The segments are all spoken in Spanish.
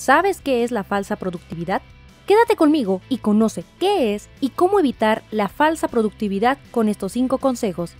¿Sabes qué es la falsa productividad? Quédate conmigo y conoce qué es y cómo evitar la falsa productividad con estos 5 consejos.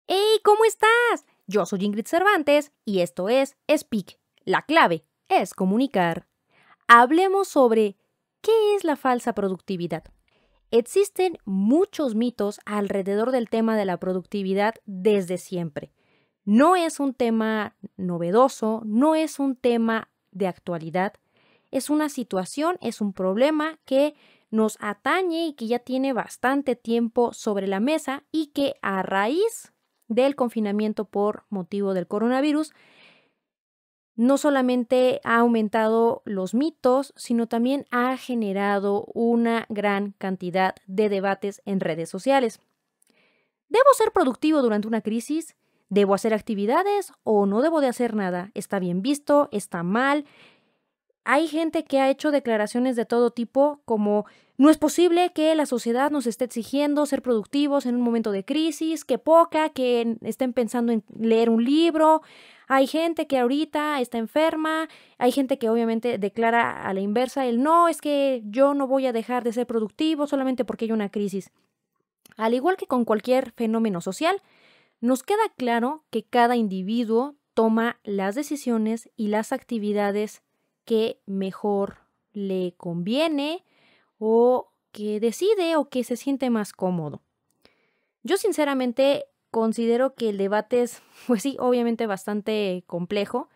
¡Hey! ¿Cómo estás? Yo soy Ingrid Cervantes y esto es Speak. La clave es comunicar. Hablemos sobre ¿qué es la falsa productividad? Existen muchos mitos alrededor del tema de la productividad desde siempre. No es un tema novedoso, no es un tema de actualidad. Es una situación, es un problema que nos atañe y que ya tiene bastante tiempo sobre la mesa y que a raíz del confinamiento por motivo del coronavirus, no solamente ha aumentado los mitos, sino también ha generado una gran cantidad de debates en redes sociales. ¿Debo ser productivo durante una crisis? ¿Debo hacer actividades o no debo de hacer nada? ¿Está bien visto? ¿Está mal? Hay gente que ha hecho declaraciones de todo tipo, como no es posible que la sociedad nos esté exigiendo ser productivos en un momento de crisis, que poca, que estén pensando en leer un libro. Hay gente que ahorita está enferma, hay gente que obviamente declara a la inversa el no, es que yo no voy a dejar de ser productivo solamente porque hay una crisis. Al igual que con cualquier fenómeno social, nos queda claro que cada individuo toma las decisiones y las actividades que mejor le conviene o que decide o que se siente más cómodo. Yo sinceramente considero que el debate es, pues sí, obviamente bastante complejo.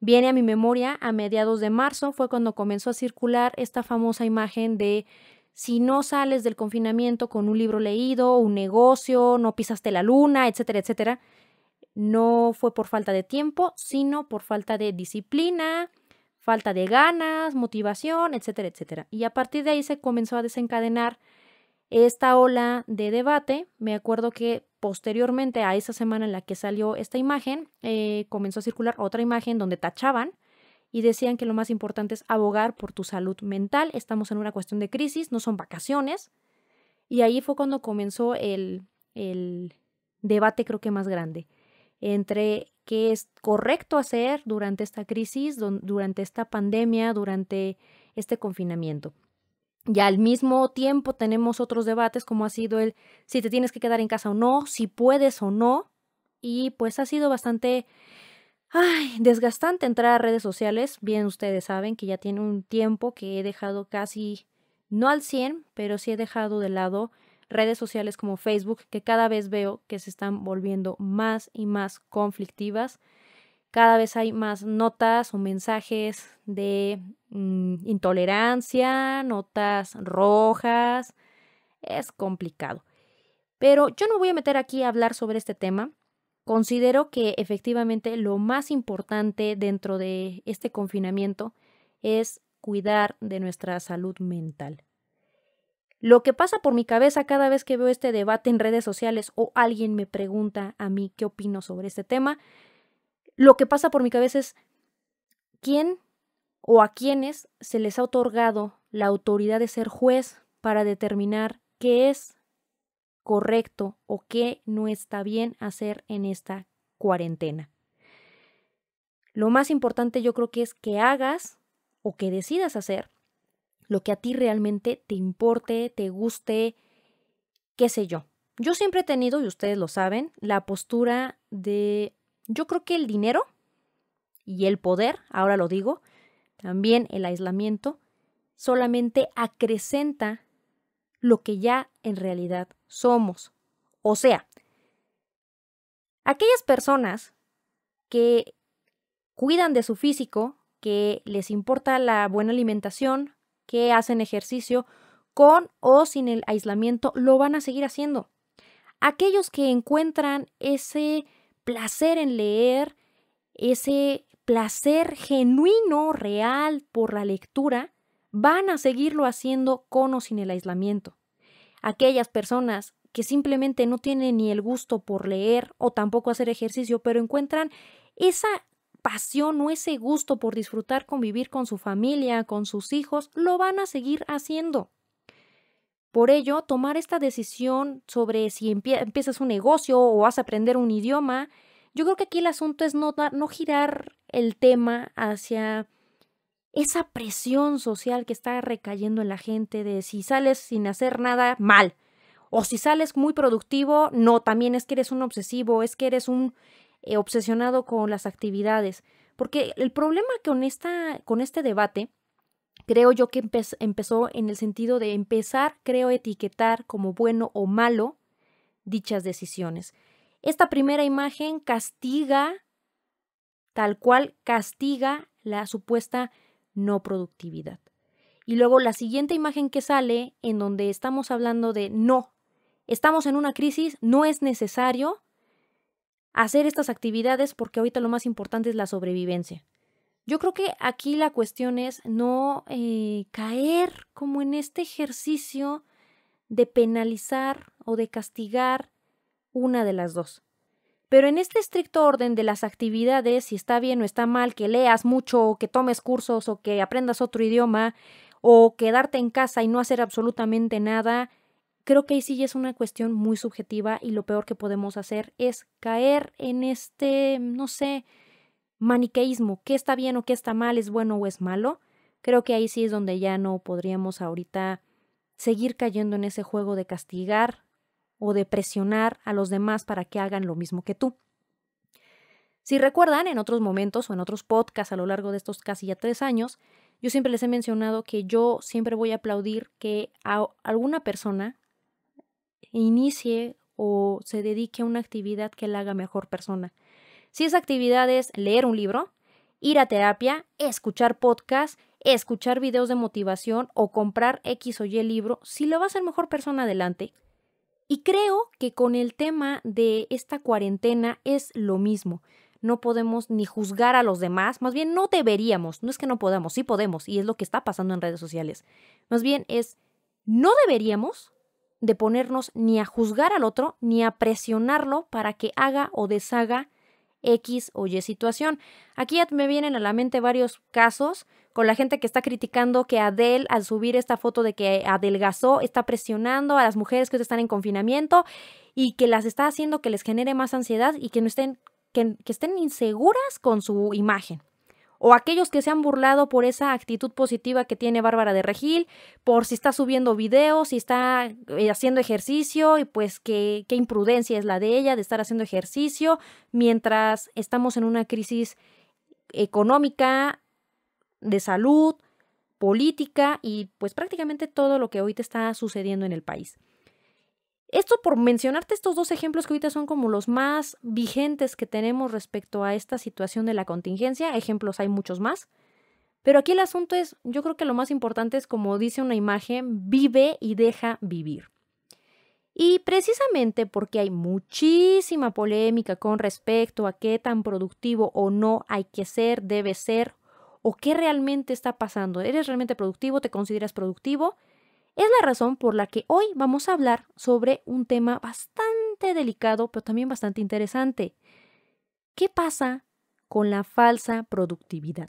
Viene a mi memoria a mediados de marzo, fue cuando comenzó a circular esta famosa imagen de si no sales del confinamiento con un libro leído, un negocio, no pisaste la luna, etcétera, etcétera. No fue por falta de tiempo, sino por falta de disciplina, falta de ganas, motivación, etcétera, etcétera. Y a partir de ahí se comenzó a desencadenar esta ola de debate. Me acuerdo que posteriormente a esa semana en la que salió esta imagen, comenzó a circular otra imagen donde tachaban y decían que lo más importante es abogar por tu salud mental. Estamos en una cuestión de crisis, no son vacaciones. Y ahí fue cuando comenzó el debate, creo que más grande, entre qué es correcto hacer durante esta crisis, durante esta pandemia, durante este confinamiento. Y al mismo tiempo tenemos otros debates como ha sido el si te tienes que quedar en casa o no, si puedes o no. Y pues ha sido bastante desgastante entrar a redes sociales. Bien, ustedes saben que ya tiene un tiempo que he dejado casi, no al 100, pero sí he dejado de lado redes sociales como Facebook, que cada vez veo que se están volviendo más y más conflictivas. Cada vez hay más notas o mensajes de intolerancia, notas rojas. Es complicado. Pero yo no me voy a meter aquí a hablar sobre este tema. Considero que efectivamente lo más importante dentro de este confinamiento es cuidar de nuestra salud mental. Lo que pasa por mi cabeza cada vez que veo este debate en redes sociales o alguien me pregunta a mí qué opino sobre este tema, lo que pasa por mi cabeza es quién o a quiénes se les ha otorgado la autoridad de ser juez para determinar qué es correcto o qué no está bien hacer en esta cuarentena. Lo más importante yo creo que es que hagas o que decidas hacer lo que a ti realmente te importe, te guste, qué sé yo. Yo siempre he tenido, y ustedes lo saben, la postura de, yo creo que el dinero y el poder, ahora lo digo, también el aislamiento, solamente acrecenta lo que ya en realidad somos. O sea, aquellas personas que cuidan de su físico, que les importa la buena alimentación, que hacen ejercicio con o sin el aislamiento, lo van a seguir haciendo. Aquellos que encuentran ese placer en leer, ese placer genuino, real por la lectura, van a seguirlo haciendo con o sin el aislamiento. aquellas personas que simplemente no tienen ni el gusto por leer o tampoco hacer ejercicio, pero encuentran esa pasión o ese gusto por disfrutar convivir con su familia, con sus hijos, lo van a seguir haciendo. Por ello, tomar esta decisión sobre si empiezas un negocio o vas a aprender un idioma, yo creo que aquí el asunto es no girar el tema hacia esa presión social que está recayendo en la gente de si sales sin hacer nada, mal. O si sales muy productivo, no, también es que eres un obsesivo, es que eres un obsesionado con las actividades. Porque el problema con este debate, creo yo que empezó en el sentido de empezar, creo, a etiquetar como bueno o malo dichas decisiones. Esta primera imagen castiga, tal cual castiga la supuesta no productividad. Y luego la siguiente imagen que sale, en donde estamos hablando de no, estamos en una crisis, no es necesario hacer estas actividades porque ahorita lo más importante es la sobrevivencia. Yo creo que aquí la cuestión es no caer como en este ejercicio de penalizar o de castigar una de las dos. Pero en este estricto orden de las actividades, si está bien o está mal que leas mucho o que tomes cursos o que aprendas otro idioma o quedarte en casa y no hacer absolutamente nada, creo que ahí sí es una cuestión muy subjetiva y lo peor que podemos hacer es caer en este, no sé, maniqueísmo, qué está bien o qué está mal, es bueno o es malo. Creo que ahí sí es donde ya no podríamos ahorita seguir cayendo en ese juego de castigar o de presionar a los demás para que hagan lo mismo que tú. Si recuerdan, en otros momentos o en otros podcasts a lo largo de estos casi ya 3 años, yo siempre les he mencionado que yo siempre voy a aplaudir que a alguna persona inicie o se dedique a una actividad que la haga mejor persona. Si esa actividad es leer un libro, ir a terapia, escuchar podcast, escuchar videos de motivación o comprar X o Y libro, si lo va a hacer mejor persona adelante. Y creo que con el tema de esta cuarentena es lo mismo. No podemos ni juzgar a los demás, más bien no deberíamos, no es que no podamos, sí podemos, y es lo que está pasando en redes sociales. Más bien no deberíamos de ponernos ni a juzgar al otro, ni a presionarlo para que haga o deshaga X o Y situación. Aquí ya me vienen a la mente varios casos con la gente que está criticando que Adele, al subir esta foto de que adelgazó, está presionando a las mujeres que están en confinamiento y que las está haciendo que les genere más ansiedad y que no estén, que estén inseguras con su imagen. O aquellos que se han burlado por esa actitud positiva que tiene Bárbara de Regil, por si está subiendo videos, si está haciendo ejercicio, y pues qué imprudencia es la de ella de estar haciendo ejercicio mientras estamos en una crisis económica, de salud, política y pues prácticamente todo lo que ahorita está sucediendo en el país. Esto por mencionarte estos 2 ejemplos que ahorita son como los más vigentes que tenemos respecto a esta situación de la contingencia. Ejemplos hay muchos más. Pero aquí el asunto es, yo creo que lo más importante es, como dice una imagen, vive y deja vivir. Y precisamente porque hay muchísima polémica con respecto a qué tan productivo o no hay que ser, debe ser, o qué realmente está pasando. ¿Eres realmente productivo? ¿Te consideras productivo? Es la razón por la que hoy vamos a hablar sobre un tema bastante delicado, pero también bastante interesante. ¿Qué pasa con la falsa productividad?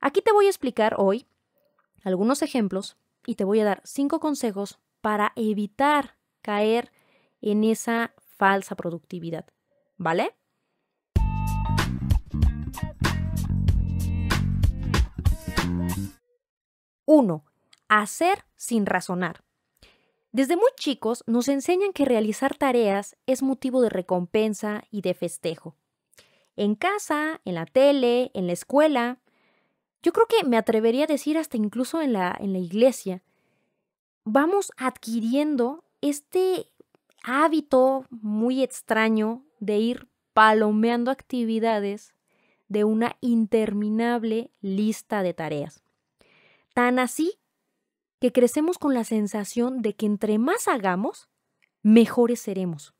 Aquí te voy a explicar hoy algunos ejemplos y te voy a dar 5 consejos para evitar caer en esa falsa productividad, ¿vale? Uno, hacer sin razonar. Desde muy chicos nos enseñan que realizar tareas es motivo de recompensa y de festejo. En casa, en la tele, en la escuela, yo creo que me atrevería a decir hasta incluso en la iglesia, vamos adquiriendo este hábito muy extraño de ir palomeando actividades de una interminable lista de tareas. Tan así que crecemos con la sensación de que entre más hagamos, mejores seremos.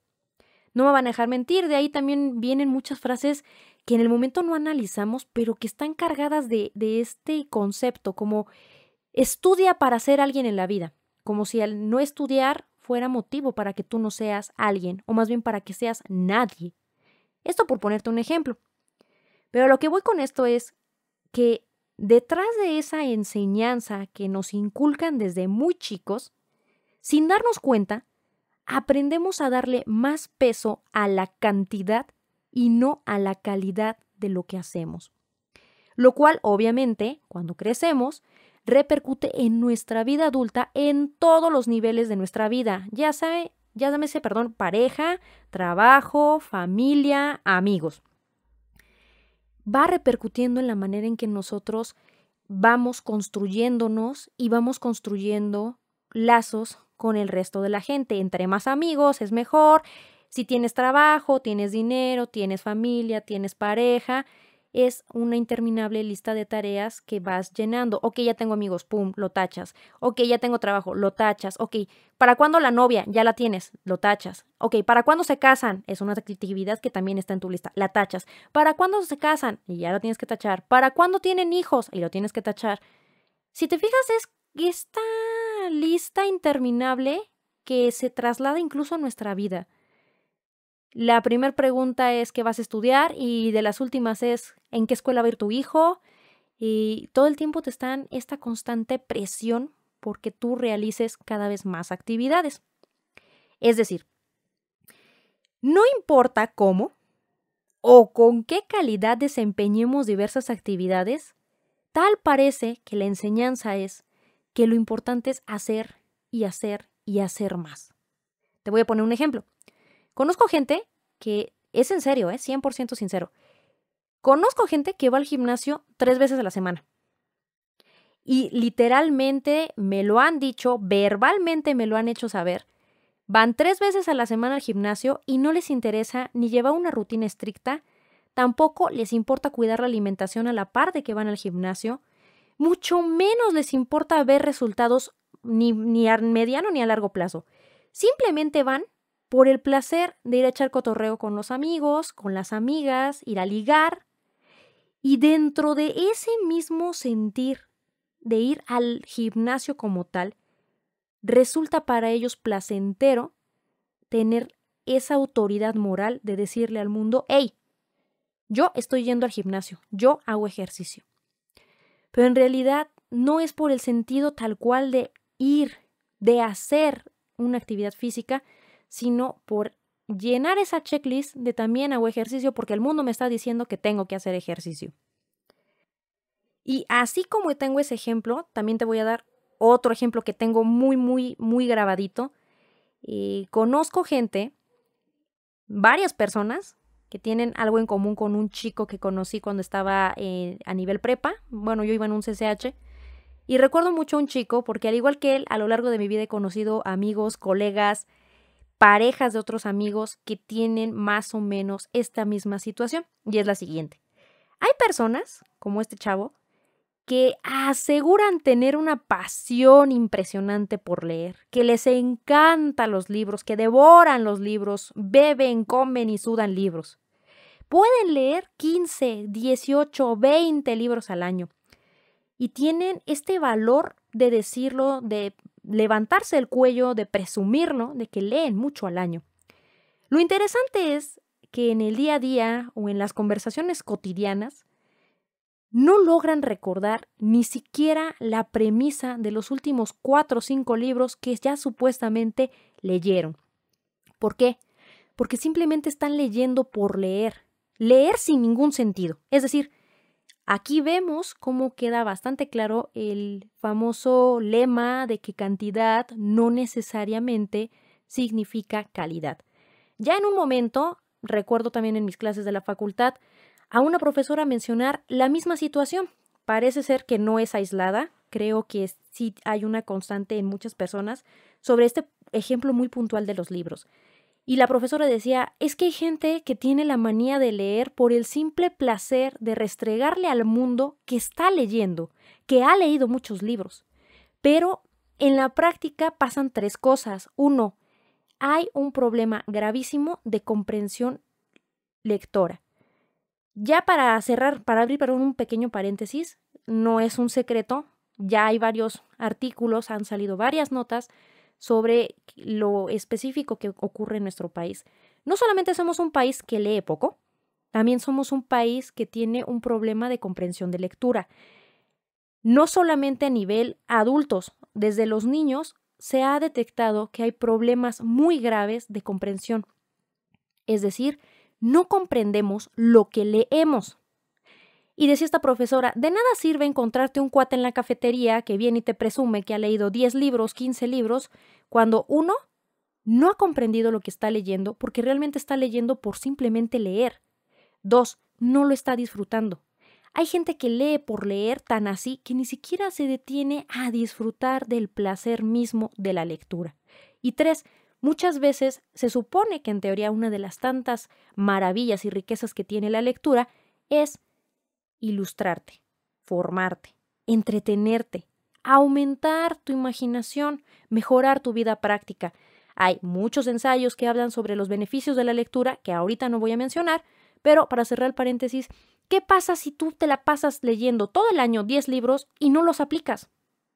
No me van a dejar mentir, de ahí también vienen muchas frases que en el momento no analizamos, pero que están cargadas de este concepto, como estudia para ser alguien en la vida, como si al no estudiar fuera motivo para que tú no seas alguien, o más bien para que seas nadie. Esto por ponerte un ejemplo. Pero lo que voy con esto es que detrás de esa enseñanza que nos inculcan desde muy chicos, sin darnos cuenta, aprendemos a darle más peso a la cantidad y no a la calidad de lo que hacemos. Lo cual, obviamente, cuando crecemos, repercute en nuestra vida adulta en todos los niveles de nuestra vida, llámese, pareja, trabajo, familia, amigos. Va repercutiendo en la manera en que nosotros vamos construyéndonos y vamos construyendo lazos con el resto de la gente. Entre más amigos es mejor. Si tienes trabajo, tienes dinero, tienes familia, tienes pareja, es una interminable lista de tareas que vas llenando. Ok, ya tengo amigos, pum, lo tachas. Ok, ya tengo trabajo, lo tachas. Ok, ¿para cuándo la novia? Ya la tienes, lo tachas. Ok, ¿para cuándo se casan? Es una actividad que también está en tu lista, la tachas. ¿Para cuándo se casan? Y ya lo tienes que tachar. ¿Para cuándo tienen hijos? Y lo tienes que tachar. Si te fijas, es esta lista interminable que se traslada incluso a nuestra vida. La primera pregunta es ¿qué vas a estudiar? Y de las últimas es ¿en qué escuela va a ir tu hijo? Y todo el tiempo te están esta constante presión porque tú realices cada vez más actividades. Es decir, no importa cómo o con qué calidad desempeñemos diversas actividades, tal parece que la enseñanza es que lo importante es hacer y hacer y hacer más. Te voy a poner un ejemplo. Conozco gente que, es en serio, 100% sincero. Conozco gente que va al gimnasio 3 veces a la semana. Y literalmente me lo han dicho, verbalmente me lo han hecho saber. Van 3 veces a la semana al gimnasio y no les interesa ni llevar una rutina estricta, tampoco les importa cuidar la alimentación a la par de que van al gimnasio, mucho menos les importa ver resultados ni a mediano ni a largo plazo. Simplemente van por el placer de ir a echar cotorreo con los amigos, con las amigas, ir a ligar. Y dentro de ese mismo sentir de ir al gimnasio como tal, resulta para ellos placentero tener esa autoridad moral de decirle al mundo, hey, yo estoy yendo al gimnasio, yo hago ejercicio. Pero en realidad no es por el sentido tal cual de ir, de hacer una actividad física, sino por llenar esa checklist de también hago ejercicio porque el mundo me está diciendo que tengo que hacer ejercicio. Y así como tengo ese ejemplo, también te voy a dar otro ejemplo que tengo muy grabadito. Conozco gente, varias personas, que tienen algo en común con un chico que conocí cuando estaba a nivel prepa. Bueno, yo iba en un CCH. Y recuerdo mucho a un chico porque al igual que él, a lo largo de mi vida he conocido amigos, colegas, parejas de otros amigos que tienen más o menos esta misma situación. Y es la siguiente. Hay personas, como este chavo, que aseguran tener una pasión impresionante por leer, que les encantan los libros, que devoran los libros, beben, comen y sudan libros. Pueden leer 15, 18, 20 libros al año y tienen este valor de decirlo, de levantarse el cuello, de presumirlo, de que leen mucho al año. Lo interesante es que en el día a día o en las conversaciones cotidianas no logran recordar ni siquiera la premisa de los últimos 4 o 5 libros que ya supuestamente leyeron. ¿Por qué? Porque simplemente están leyendo por leer sin ningún sentido. Es decir, aquí vemos cómo queda bastante claro el famoso lema de que cantidad no necesariamente significa calidad. Ya en un momento, recuerdo también en mis clases de la facultad, a una profesora mencionar la misma situación. Parece ser que no es aislada, creo que sí hay una constante en muchas personas sobre este ejemplo muy puntual de los libros. Y la profesora decía, es que hay gente que tiene la manía de leer por el simple placer de restregarle al mundo que está leyendo, que ha leído muchos libros. Pero en la práctica pasan 3 cosas. 1, hay un problema gravísimo de comprensión lectora. Ya para cerrar, para abrir un pequeño paréntesis, no es un secreto, ya hay varios artículos, han salido varias notas sobre lo específico que ocurre en nuestro país. No solamente somos un país que lee poco, también somos un país que tiene un problema de comprensión de lectura. No solamente a nivel adultos, desde los niños se ha detectado que hay problemas muy graves de comprensión. Es decir, no comprendemos lo que leemos. Y decía esta profesora, de nada sirve encontrarte un cuate en la cafetería que viene y te presume que ha leído 10 libros, 15 libros, cuando uno no ha comprendido lo que está leyendo porque realmente está leyendo por simplemente leer. 2, no lo está disfrutando. Hay gente que lee por leer tan así que ni siquiera se detiene a disfrutar del placer mismo de la lectura. Y 3, muchas veces se supone que en teoría una de las tantas maravillas y riquezas que tiene la lectura es ilustrarte, formarte, entretenerte, aumentar tu imaginación, mejorar tu vida práctica. Hay muchos ensayos que hablan sobre los beneficios de la lectura que ahorita no voy a mencionar, pero para cerrar el paréntesis, ¿qué pasa si tú te la pasas leyendo todo el año 10 libros y no los aplicas?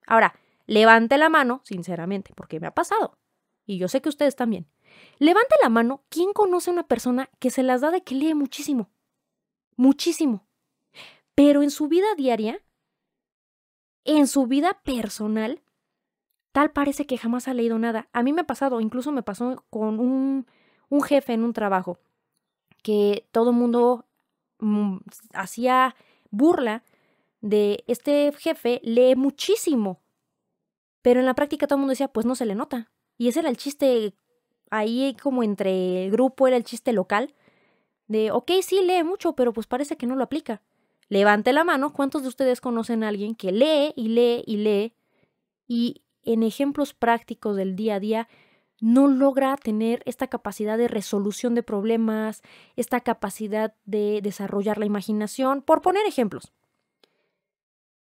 Ahora, levante la mano, sinceramente, porque me ha pasado. Y yo sé que ustedes también. Levante la mano, ¿quién conoce a una persona que se las da de que lee muchísimo? Muchísimo. Pero en su vida diaria, en su vida personal, tal parece que jamás ha leído nada. A mí me ha pasado, incluso me pasó con un jefe en un trabajo, que todo el mundo hacía burla de este jefe, lee muchísimo. Pero en la práctica todo el mundo decía, pues no se le nota. Y ese era el chiste, ahí como entre el grupo era el chiste local, de, ok, sí lee mucho, pero pues parece que no lo aplica. Levante la mano, ¿cuántos de ustedes conocen a alguien que lee y lee y lee y en ejemplos prácticos del día a día no logra tener esta capacidad de resolución de problemas, esta capacidad de desarrollar la imaginación? Por poner ejemplos.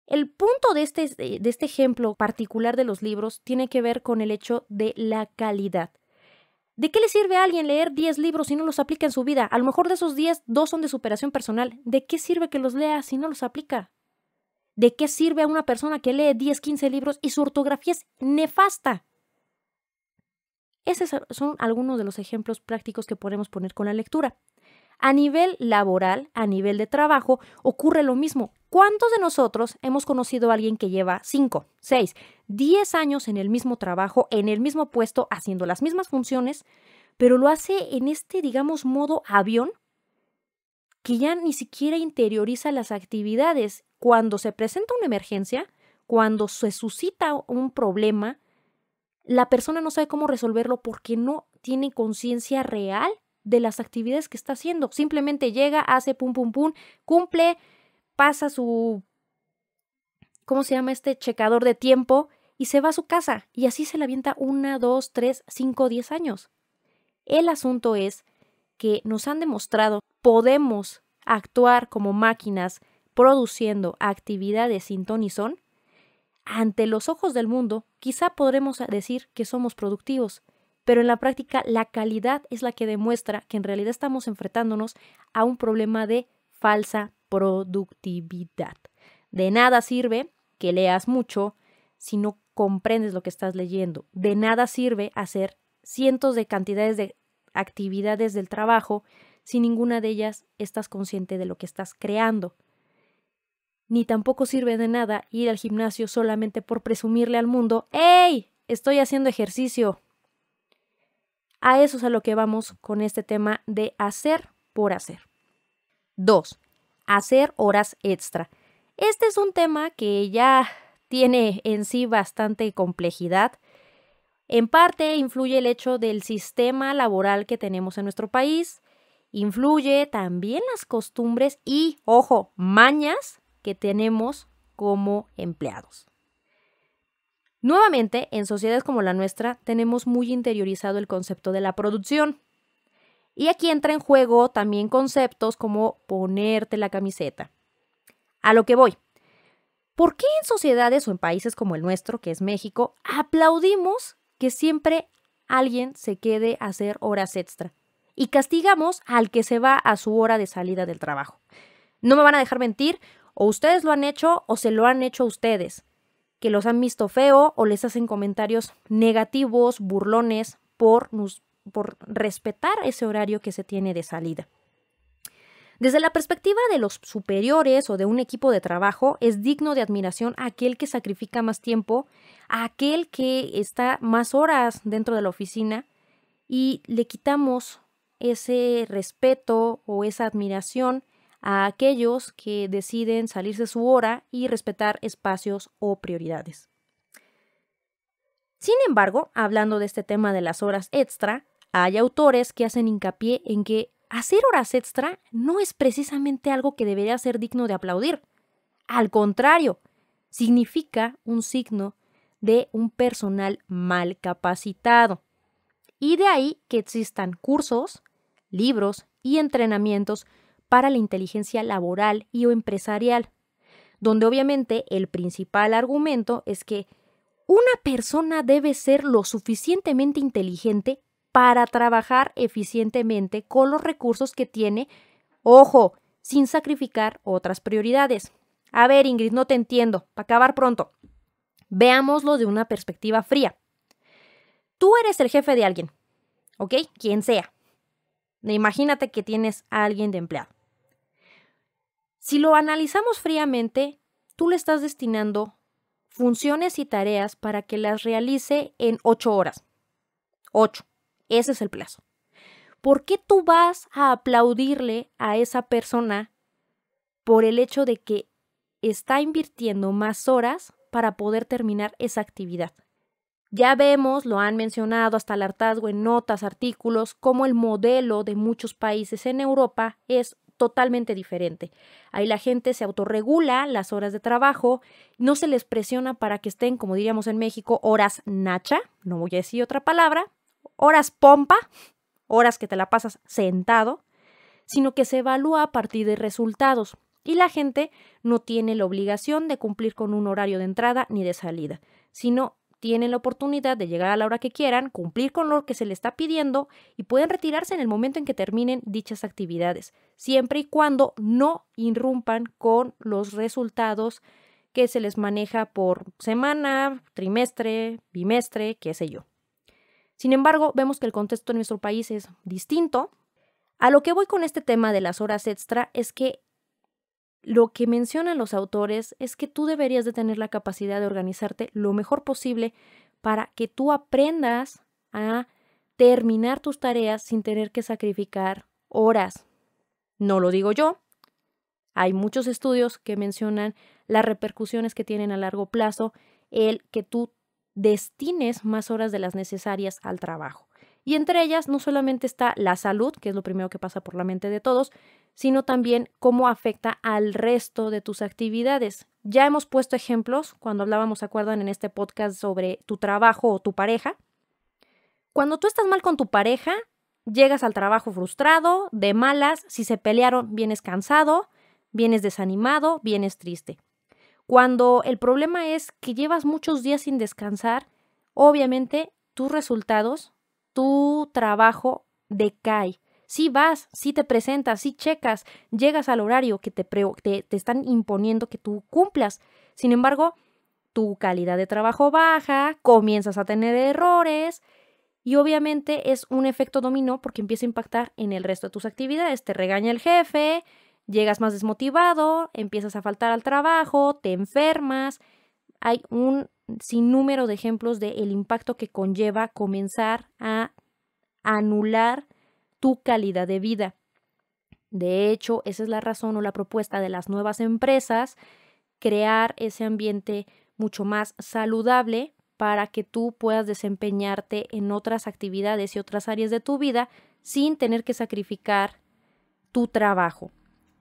El punto de este ejemplo particular de los libros tiene que ver con el hecho de la calidad. ¿De qué le sirve a alguien leer 10 libros si no los aplica en su vida? A lo mejor de esos 10, 2 son de superación personal. ¿De qué sirve que los lea si no los aplica? ¿De qué sirve a una persona que lee 10, 15 libros y su ortografía es nefasta? Esos son algunos de los ejemplos prácticos que podemos poner con la lectura. A nivel laboral, a nivel de trabajo, ocurre lo mismo. ¿Cuántos de nosotros hemos conocido a alguien que lleva 5, 6, 10 años en el mismo trabajo, en el mismo puesto, haciendo las mismas funciones, pero lo hace en digamos, modo avión, que ya ni siquiera interioriza las actividades? Cuando se presenta una emergencia, cuando se suscita un problema, la persona no sabe cómo resolverlo porque no tiene conciencia real de las actividades que está haciendo. Simplemente llega, hace pum, pum, pum, cumple, pasa su, ¿cómo se llama checador de tiempo? Y se va a su casa. Y así se la avienta 1, 2, 3, 5, 10 años. El asunto es que nos han demostrado podemos actuar como máquinas produciendo actividades sin ton y son. Ante los ojos del mundo, quizá podremos decir que somos productivos, pero en la práctica la calidad es la que demuestra que en realidad estamos enfrentándonos a un problema de falsa productividad. De nada sirve que leas mucho si no comprendes lo que estás leyendo. De nada sirve hacer cientos de cantidades de actividades del trabajo si ninguna de ellas estás consciente de lo que estás creando. Ni tampoco sirve de nada ir al gimnasio solamente por presumirle al mundo, ¡hey! Estoy haciendo ejercicio. A eso es a lo que vamos con este tema de hacer por hacer. 2. Hacer horas extra. Este es un tema que ya tiene en sí bastante complejidad. En parte influye el hecho del sistema laboral que tenemos en nuestro país. Influye también las costumbres y, ojo, mañas que tenemos como empleados. Nuevamente, en sociedades como la nuestra, tenemos muy interiorizado el concepto de la producción. Y aquí entra en juego también conceptos como ponerte la camiseta. A lo que voy. ¿Por qué en sociedades o en países como el nuestro, que es México, aplaudimos que siempre alguien se quede a hacer horas extra y castigamos al que se va a su hora de salida del trabajo? No me van a dejar mentir, o ustedes lo han hecho o se lo han hecho a ustedes. que los han visto feo o les hacen comentarios negativos, burlones, por respetar ese horario que se tiene de salida. Desde la perspectiva de los superiores o de un equipo de trabajo, es digno de admiración aquel que sacrifica más tiempo, aquel que está más horas dentro de la oficina y le quitamos ese respeto o esa admiración a aquellos que deciden salirse su hora y respetar espacios o prioridades. Sin embargo, hablando de este tema de las horas extra, hay autores que hacen hincapié en que hacer horas extra no es precisamente algo que debería ser digno de aplaudir. Al contrario, significa un signo de un personal mal capacitado. Y de ahí que existan cursos, libros y entrenamientos para la inteligencia laboral y o empresarial, donde obviamente el principal argumento es que una persona debe ser lo suficientemente inteligente para trabajar eficientemente con los recursos que tiene, ojo, sin sacrificar otras prioridades. A ver, Ingrid, no te entiendo, para acabar pronto. Veámoslo de una perspectiva fría. Tú eres el jefe de alguien, ¿ok? Quien sea. Imagínate que tienes a alguien de empleado. Si lo analizamos fríamente, tú le estás destinando funciones y tareas para que las realice en 8 horas. 8. Ese es el plazo. ¿Por qué tú vas a aplaudirle a esa persona por el hecho de que está invirtiendo más horas para poder terminar esa actividad? Ya vemos, lo han mencionado hasta el hartazgo en notas, artículos, cómo el modelo de muchos países en Europa es totalmente diferente. Ahí la gente se autorregula las horas de trabajo, no se les presiona para que estén, como diríamos en México, horas nacha, no voy a decir otra palabra, horas pompa, horas que te la pasas sentado, sino que se evalúa a partir de resultados. Y la gente no tiene la obligación de cumplir con un horario de entrada ni de salida, sino tienen la oportunidad de llegar a la hora que quieran, cumplir con lo que se les está pidiendo y pueden retirarse en el momento en que terminen dichas actividades, siempre y cuando no irrumpan con los resultados que se les maneja por semana, trimestre, bimestre, qué sé yo. Sin embargo, vemos que el contexto en nuestro país es distinto. A lo que voy con este tema de las horas extra es que lo que mencionan los autores es que tú deberías de tener la capacidad de organizarte lo mejor posible para que tú aprendas a terminar tus tareas sin tener que sacrificar horas. No lo digo yo. Hay muchos estudios que mencionan las repercusiones que tienen a largo plazo el que tú destines más horas de las necesarias al trabajo. Y entre ellas no solamente está la salud, que es lo primero que pasa por la mente de todos, sino también cómo afecta al resto de tus actividades. Ya hemos puesto ejemplos cuando hablábamos, ¿se acuerdan? En este podcast sobre tu trabajo o tu pareja. Cuando tú estás mal con tu pareja, llegas al trabajo frustrado, de malas, si se pelearon, vienes cansado, vienes desanimado, vienes triste. Cuando el problema es que llevas muchos días sin descansar, obviamente tus resultados, tu trabajo decae. Si vas, si te presentas, si checas, llegas al horario que te están imponiendo que tú cumplas. Sin embargo, tu calidad de trabajo baja, comienzas a tener errores y obviamente es un efecto dominó porque empieza a impactar en el resto de tus actividades. Te regaña el jefe, llegas más desmotivado, empiezas a faltar al trabajo, te enfermas. Hay un sinnúmero de ejemplos del impacto que conlleva comenzar a anular tu calidad de vida. De hecho, esa es la razón o la propuesta de las nuevas empresas, crear ese ambiente mucho más saludable para que tú puedas desempeñarte en otras actividades y otras áreas de tu vida sin tener que sacrificar tu trabajo.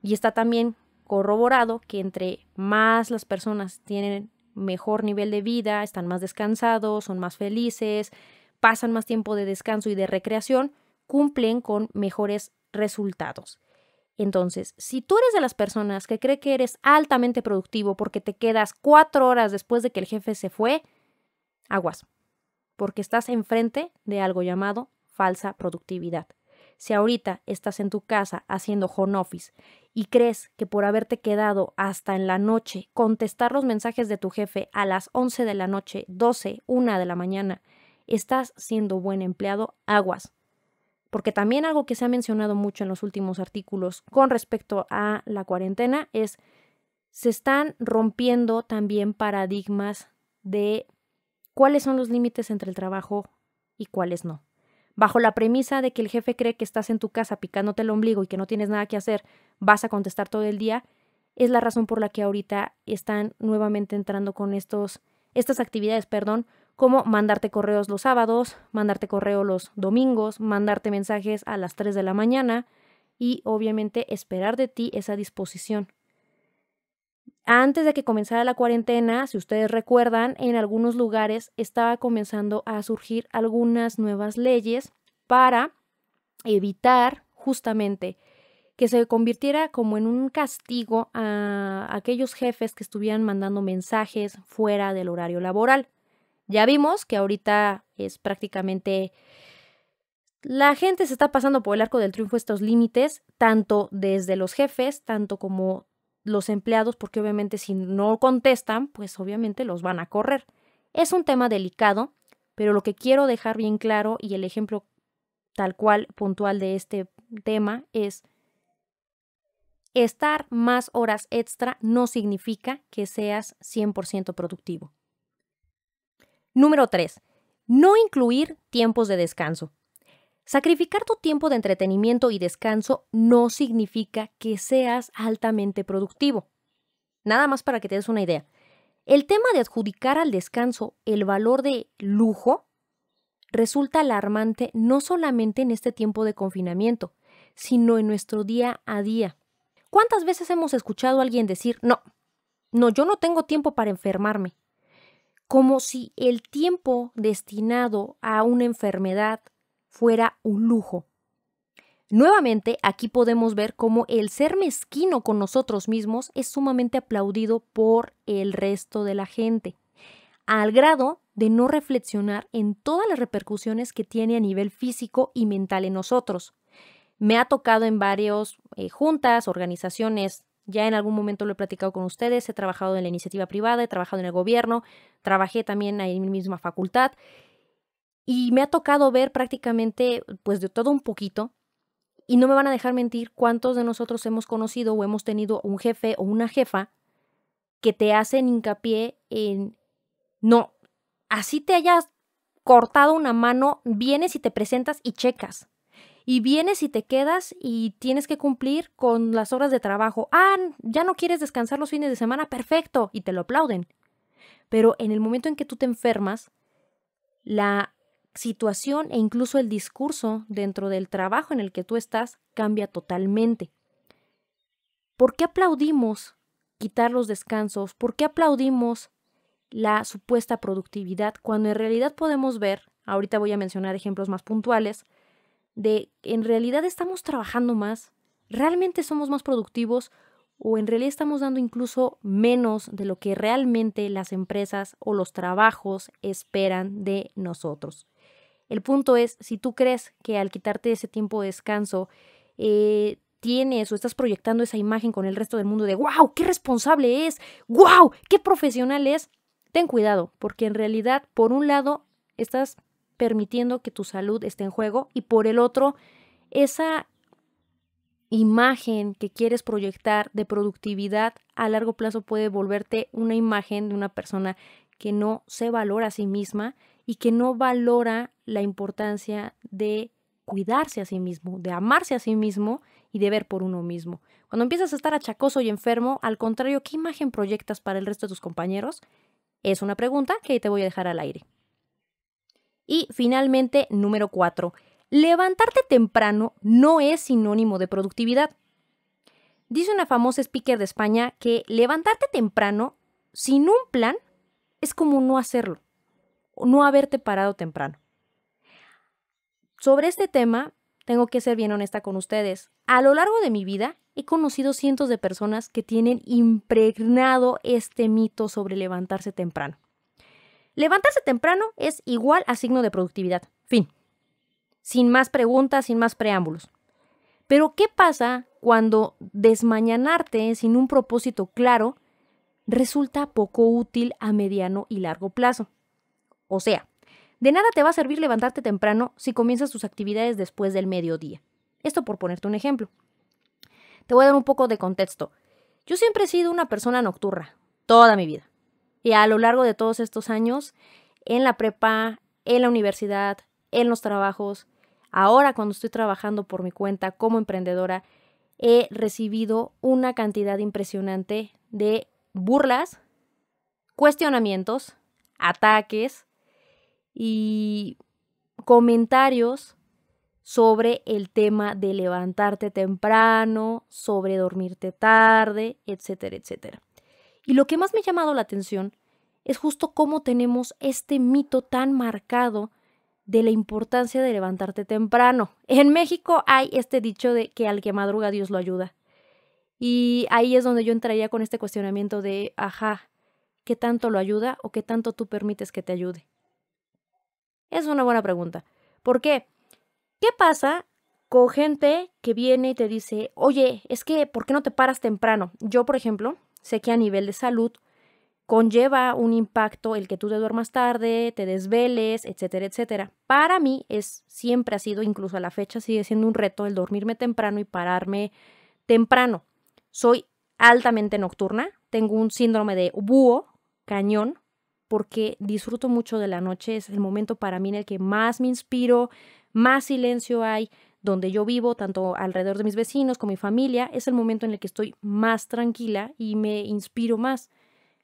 Y está también corroborado que entre más las personas tienen mejor nivel de vida, están más descansados, son más felices, pasan más tiempo de descanso y de recreación, cumplen con mejores resultados. Entonces, si tú eres de las personas que cree que eres altamente productivo porque te quedas 4 horas después de que el jefe se fue, aguas, porque estás enfrente de algo llamado falsa productividad. Si ahorita estás en tu casa haciendo home office y crees que por haberte quedado hasta en la noche contestar los mensajes de tu jefe a las 11 de la noche, 12, 1 de la mañana, estás siendo buen empleado, aguas. Porque también algo que se ha mencionado mucho en los últimos artículos con respecto a la cuarentena es se están rompiendo también paradigmas de cuáles son los límites entre el trabajo y cuáles no. Bajo la premisa de que el jefe cree que estás en tu casa picándote el ombligo y que no tienes nada que hacer, vas a contestar todo el día, es la razón por la que ahorita están nuevamente entrando con estas actividades, como mandarte correos los sábados, mandarte correo los domingos, mandarte mensajes a las 3 de la mañana y obviamente esperar de ti esa disposición. Antes de que comenzara la cuarentena, si ustedes recuerdan, en algunos lugares estaba comenzando a surgir algunas nuevas leyes para evitar justamente que se convirtiera como en un castigo a aquellos jefes que estuvieran mandando mensajes fuera del horario laboral. Ya vimos que ahorita es prácticamente la gente se está pasando por el arco del triunfo estos límites, tanto desde los jefes, tanto como los empleados, porque obviamente si no contestan, pues obviamente los van a correr. Es un tema delicado, pero lo que quiero dejar bien claro y el ejemplo tal cual puntual de este tema es estar más horas extra no significa que seas 100% productivo. Número 3. No incluir tiempos de descanso. Sacrificar tu tiempo de entretenimiento y descanso no significa que seas altamente productivo. Nada más para que te des una idea. El tema de adjudicar al descanso el valor de lujo resulta alarmante no solamente en este tiempo de confinamiento, sino en nuestro día a día. ¿Cuántas veces hemos escuchado a alguien decir, no, yo no tengo tiempo para enfermarme? Como si el tiempo destinado a una enfermedad fuera un lujo. Nuevamente, aquí podemos ver cómo el ser mezquino con nosotros mismos es sumamente aplaudido por el resto de la gente, al grado de no reflexionar en todas las repercusiones que tiene a nivel físico y mental en nosotros. Me ha tocado en varias juntas, organizaciones, ya en algún momento lo he platicado con ustedes, he trabajado en la iniciativa privada, he trabajado en el gobierno, trabajé también ahí en mi misma facultad y me ha tocado ver prácticamente pues de todo un poquito y no me van a dejar mentir cuántos de nosotros hemos conocido o hemos tenido un jefe o una jefa que te hacen hincapié en no, así te hayas cortado una mano, vienes y te presentas y checas. Y vienes y te quedas y tienes que cumplir con las horas de trabajo. Ah, ¿ya no quieres descansar los fines de semana? Perfecto. Y te lo aplauden. Pero en el momento en que tú te enfermas, la situación e incluso el discurso dentro del trabajo en el que tú estás cambia totalmente. ¿Por qué aplaudimos quitar los descansos? ¿Por qué aplaudimos la supuesta productividad cuando en realidad podemos ver, ahorita voy a mencionar ejemplos más puntuales, de en realidad estamos trabajando más, realmente somos más productivos o en realidad estamos dando incluso menos de lo que realmente las empresas o los trabajos esperan de nosotros? El punto es, si tú crees que al quitarte ese tiempo de descanso tienes o estás proyectando esa imagen con el resto del mundo de ¡wow! ¡Qué responsable es! ¡Wow! ¡Qué profesional es! Ten cuidado, porque en realidad, por un lado, estás permitiendo que tu salud esté en juego y por el otro, esa imagen que quieres proyectar de productividad a largo plazo puede volverte una imagen de una persona que no se valora a sí misma y que no valora la importancia de cuidarse a sí mismo, de amarse a sí mismo y de ver por uno mismo. Cuando empiezas a estar achacoso y enfermo, al contrario, ¿qué imagen proyectas para el resto de tus compañeros? Es una pregunta que te voy a dejar al aire. Y finalmente, número 4. Levantarte temprano no es sinónimo de productividad. Dice una famosa speaker de España que levantarte temprano sin un plan es como no hacerlo, o no haberte parado temprano. Sobre este tema, tengo que ser bien honesta con ustedes. A lo largo de mi vida, he conocido cientos de personas que tienen impregnado este mito sobre levantarse temprano. Levantarse temprano es igual a signo de productividad. Fin. sin más preguntas, sin más preámbulos. Pero ¿qué pasa cuando desmañanarte sin un propósito claro resulta poco útil a mediano y largo plazo? O sea, de nada te va a servir levantarte temprano si comienzas tus actividades después del mediodía. Esto por ponerte un ejemplo. Te voy a dar un poco de contexto. Yo siempre he sido una persona nocturna, toda mi vida. Y a lo largo de todos estos años, en la prepa, en la universidad, en los trabajos, ahora cuando estoy trabajando por mi cuenta como emprendedora, he recibido una cantidad impresionante de burlas, cuestionamientos, ataques y comentarios sobre el tema de levantarte temprano, sobre dormirte tarde, etcétera, etcétera. Y lo que más me ha llamado la atención es justo cómo tenemos este mito tan marcado de la importancia de levantarte temprano. En México hay este dicho de que al que madruga Dios lo ayuda. Y ahí es donde yo entraría con este cuestionamiento de, ¿qué tanto lo ayuda o qué tanto tú permites que te ayude? Es una buena pregunta. ¿Por qué? ¿Qué pasa con gente que viene y te dice, oye, es que, ¿por qué no te paras temprano? Yo, por ejemplo, sé que a nivel de salud conlleva un impacto el que tú te duermas tarde, te desveles, etcétera, etcétera. Para mí siempre ha sido, incluso a la fecha, sigue siendo un reto el dormirme temprano y pararme temprano. Soy altamente nocturna, tengo un síndrome de búho, cañón, porque disfruto mucho de la noche, es el momento para mí en el que más me inspiro, más silencio hay, donde yo vivo, tanto alrededor de mis vecinos como mi familia, es el momento en el que estoy más tranquila y me inspiro más.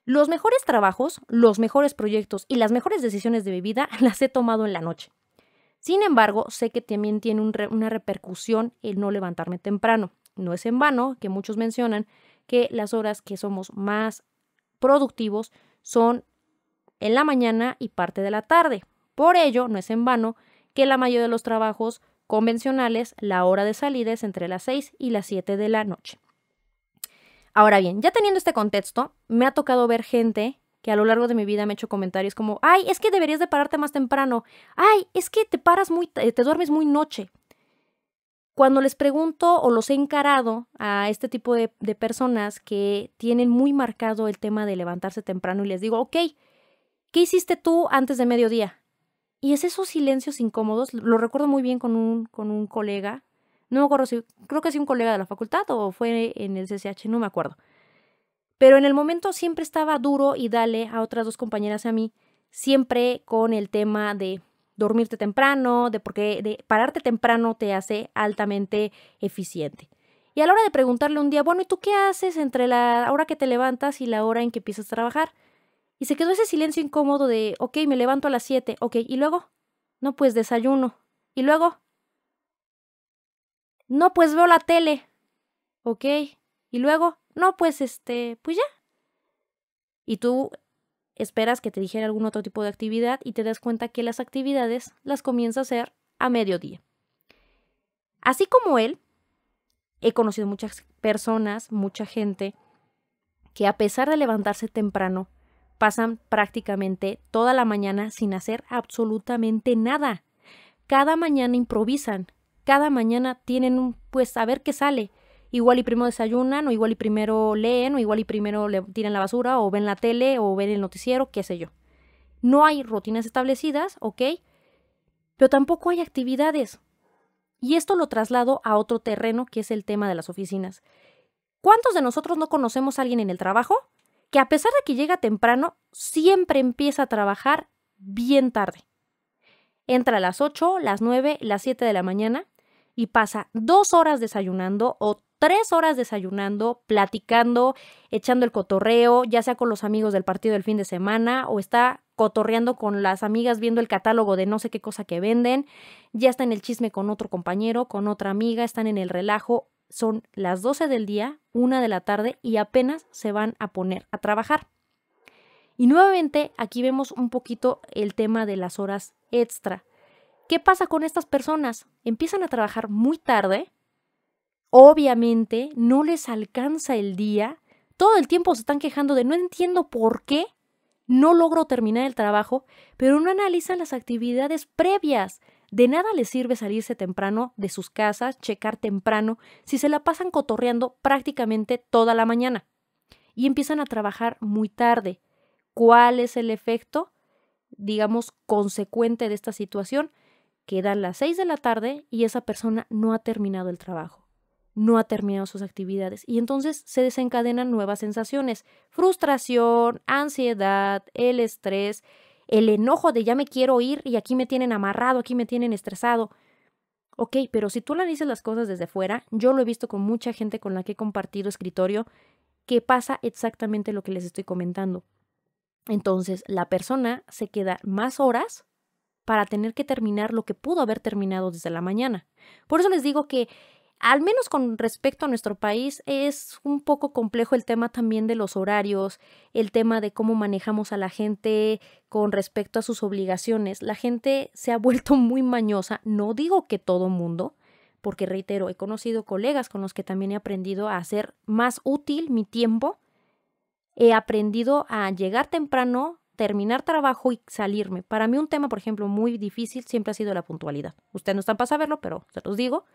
Los mejores trabajos, los mejores proyectos y las mejores decisiones de mi vida las he tomado en la noche. Sin embargo, sé que también tiene una repercusión el no levantarme temprano. No es en vano que muchos mencionan que las horas que somos más productivos son en la mañana y parte de la tarde. Por ello, no es en vano que la mayoría de los trabajos convencionales, la hora de salida es entre las 6 y las 7 de la noche. Ahora bien, ya teniendo este contexto, me ha tocado ver gente que a lo largo de mi vida me ha hecho comentarios como, ay, es que deberías de pararte más temprano, ay, es que te duermes muy noche. Cuando les pregunto o los he encarado a este tipo de personas que tienen muy marcado el tema de levantarse temprano y les digo, ok, ¿qué hiciste tú antes de mediodía? Y es esos silencios incómodos, lo recuerdo muy bien con un colega, no me acuerdo creo que sí un colega de la facultad o fue en el CCH, no me acuerdo. Pero en el momento siempre estaba duro y dale a otras dos compañeras y a mí, siempre con el tema de dormirte temprano, porque de pararte temprano te hace altamente eficiente. Y a la hora de preguntarle un día, bueno, ¿y tú qué haces entre la hora que te levantas y la hora en que empiezas a trabajar? Y se quedó ese silencio incómodo de, ok, me levanto a las 7, ok, ¿y luego? No, pues desayuno. ¿Y luego? No, pues veo la tele. Ok, ¿y luego? No, pues pues ya. Y tú esperas que te dijera algún otro tipo de actividad y te das cuenta que las actividades las comienza a hacer a mediodía. Así como él, he conocido muchas personas, mucha gente, que a pesar de levantarse temprano, pasan prácticamente toda la mañana sin hacer absolutamente nada. Cada mañana improvisan, cada mañana tienen a ver qué sale. Igual y primero desayunan, o igual y primero leen, o igual y primero le tiran la basura, o ven la tele, o ven el noticiero, qué sé yo. No hay rutinas establecidas, ¿ok? Pero tampoco hay actividades. Y esto lo traslado a otro terreno, que es el tema de las oficinas. ¿Cuántos de nosotros no conocemos a alguien en el trabajo que a pesar de que llega temprano, siempre empieza a trabajar bien tarde? Entra a las 8, las 9, las 7 de la mañana y pasa 2 horas desayunando o 3 horas desayunando, platicando, echando el cotorreo, ya sea con los amigos del partido del fin de semana o está cotorreando con las amigas viendo el catálogo de no sé qué cosa que venden, ya está en el chisme con otro compañero, con otra amiga, están en el relajo. Son las 12 del día, 1 de la tarde y apenas se van a poner a trabajar. Y nuevamente aquí vemos un poquito el tema de las horas extra. ¿Qué pasa con estas personas? Empiezan a trabajar muy tarde, obviamente no les alcanza el día, todo el tiempo se están quejando de no entiendo por qué no logro terminar el trabajo, pero no analizan las actividades previas. De nada les sirve salirse temprano de sus casas, checar temprano, si se la pasan cotorreando prácticamente toda la mañana y empiezan a trabajar muy tarde. ¿Cuál es el efecto, digamos, consecuente de esta situación? Quedan las 6 de la tarde y esa persona no ha terminado el trabajo, no ha terminado sus actividades y entonces se desencadenan nuevas sensaciones, frustración, ansiedad, el estrés, el enojo de ya me quiero ir y aquí me tienen amarrado, aquí me tienen estresado. Ok, pero si tú analizas las cosas desde fuera, yo lo he visto con mucha gente con la que he compartido escritorio, que pasa exactamente lo que les estoy comentando. Entonces, la persona se queda más horas para tener que terminar lo que pudo haber terminado desde la mañana. Por eso les digo que, al menos con respecto a nuestro país, es un poco complejo el tema también de los horarios, el tema de cómo manejamos a la gente con respecto a sus obligaciones. La gente se ha vuelto muy mañosa, no digo que todo mundo, porque reitero, he conocido colegas con los que también he aprendido a hacer más útil mi tiempo. He aprendido a llegar temprano, terminar trabajo y salirme. Para mí un tema, por ejemplo, muy difícil siempre ha sido la puntualidad. Ustedes no están para saberlo, pero se los digo.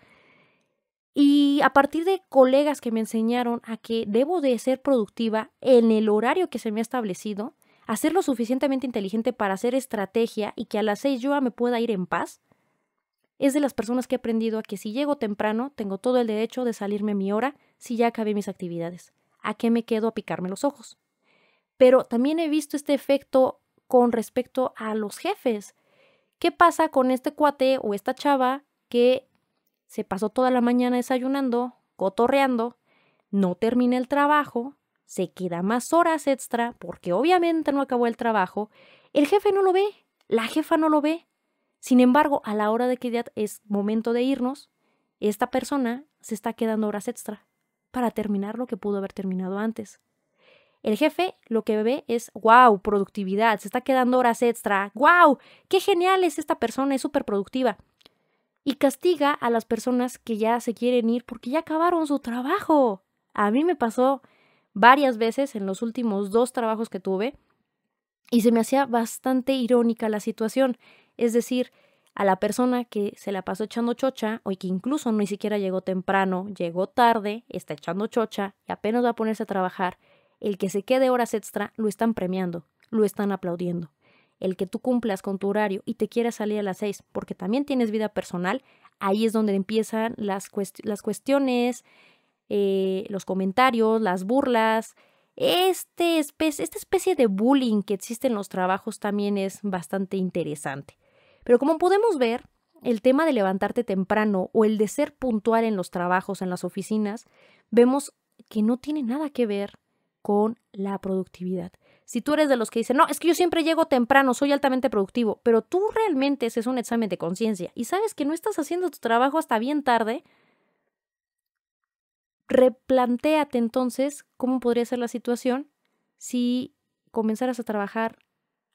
Y a partir de colegas que me enseñaron a que debo de ser productiva en el horario que se me ha establecido, a ser lo suficientemente inteligente para hacer estrategia y que a las 6 yo me pueda ir en paz, es de las personas que he aprendido a que si llego temprano, tengo todo el derecho de salirme a mi hora si ya acabé mis actividades. ¿A qué me quedo a picarme los ojos? Pero también he visto este efecto con respecto a los jefes. ¿Qué pasa con este cuate o esta chava que se pasó toda la mañana desayunando, cotorreando, no termina el trabajo, se queda más horas extra porque obviamente no acabó el trabajo? El jefe no lo ve, la jefa no lo ve. Sin embargo, a la hora de que ya es momento de irnos, esta persona se está quedando horas extra para terminar lo que pudo haber terminado antes. El jefe lo que ve es, wow, productividad, se está quedando horas extra, wow, qué genial es esta persona, es súper productiva. Y castiga a las personas que ya se quieren ir porque ya acabaron su trabajo. A mí me pasó varias veces en los últimos 2 trabajos que tuve y se me hacía bastante irónica la situación. Es decir, a la persona que se la pasó echando chocha o que incluso ni siquiera llegó temprano, llegó tarde, está echando chocha y apenas va a ponerse a trabajar, el que se quede horas extra lo están premiando, lo están aplaudiendo. El que tú cumplas con tu horario y te quieras salir a las 6 porque también tienes vida personal, ahí es donde empiezan las cuestiones, los comentarios, las burlas. Esta especie de bullying que existe en los trabajos también es bastante interesante. Pero como podemos ver, el tema de levantarte temprano o el de ser puntual en los trabajos, en las oficinas, vemos que no tiene nada que ver con la productividad. Si tú eres de los que dicen, no, es que yo siempre llego temprano, soy altamente productivo, pero tú realmente haces un examen de conciencia y sabes que no estás haciendo tu trabajo hasta bien tarde, replantéate entonces cómo podría ser la situación si comenzaras a trabajar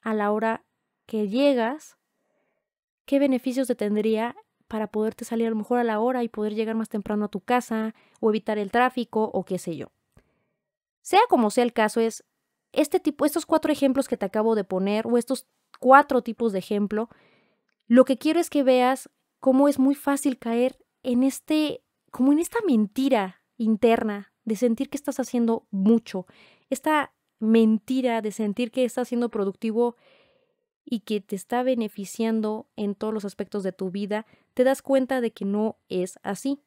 a la hora que llegas, qué beneficios te tendría para poderte salir a lo mejor a la hora y poder llegar más temprano a tu casa o evitar el tráfico o qué sé yo. Sea como sea el caso, es estos 4 ejemplos que te acabo de poner o estos 4 tipos de ejemplo, lo que quiero es que veas cómo es muy fácil caer en como en esta mentira interna de sentir que estás haciendo mucho, esta mentira de sentir que estás siendo productivo y que te está beneficiando en todos los aspectos de tu vida, te das cuenta de que no es así.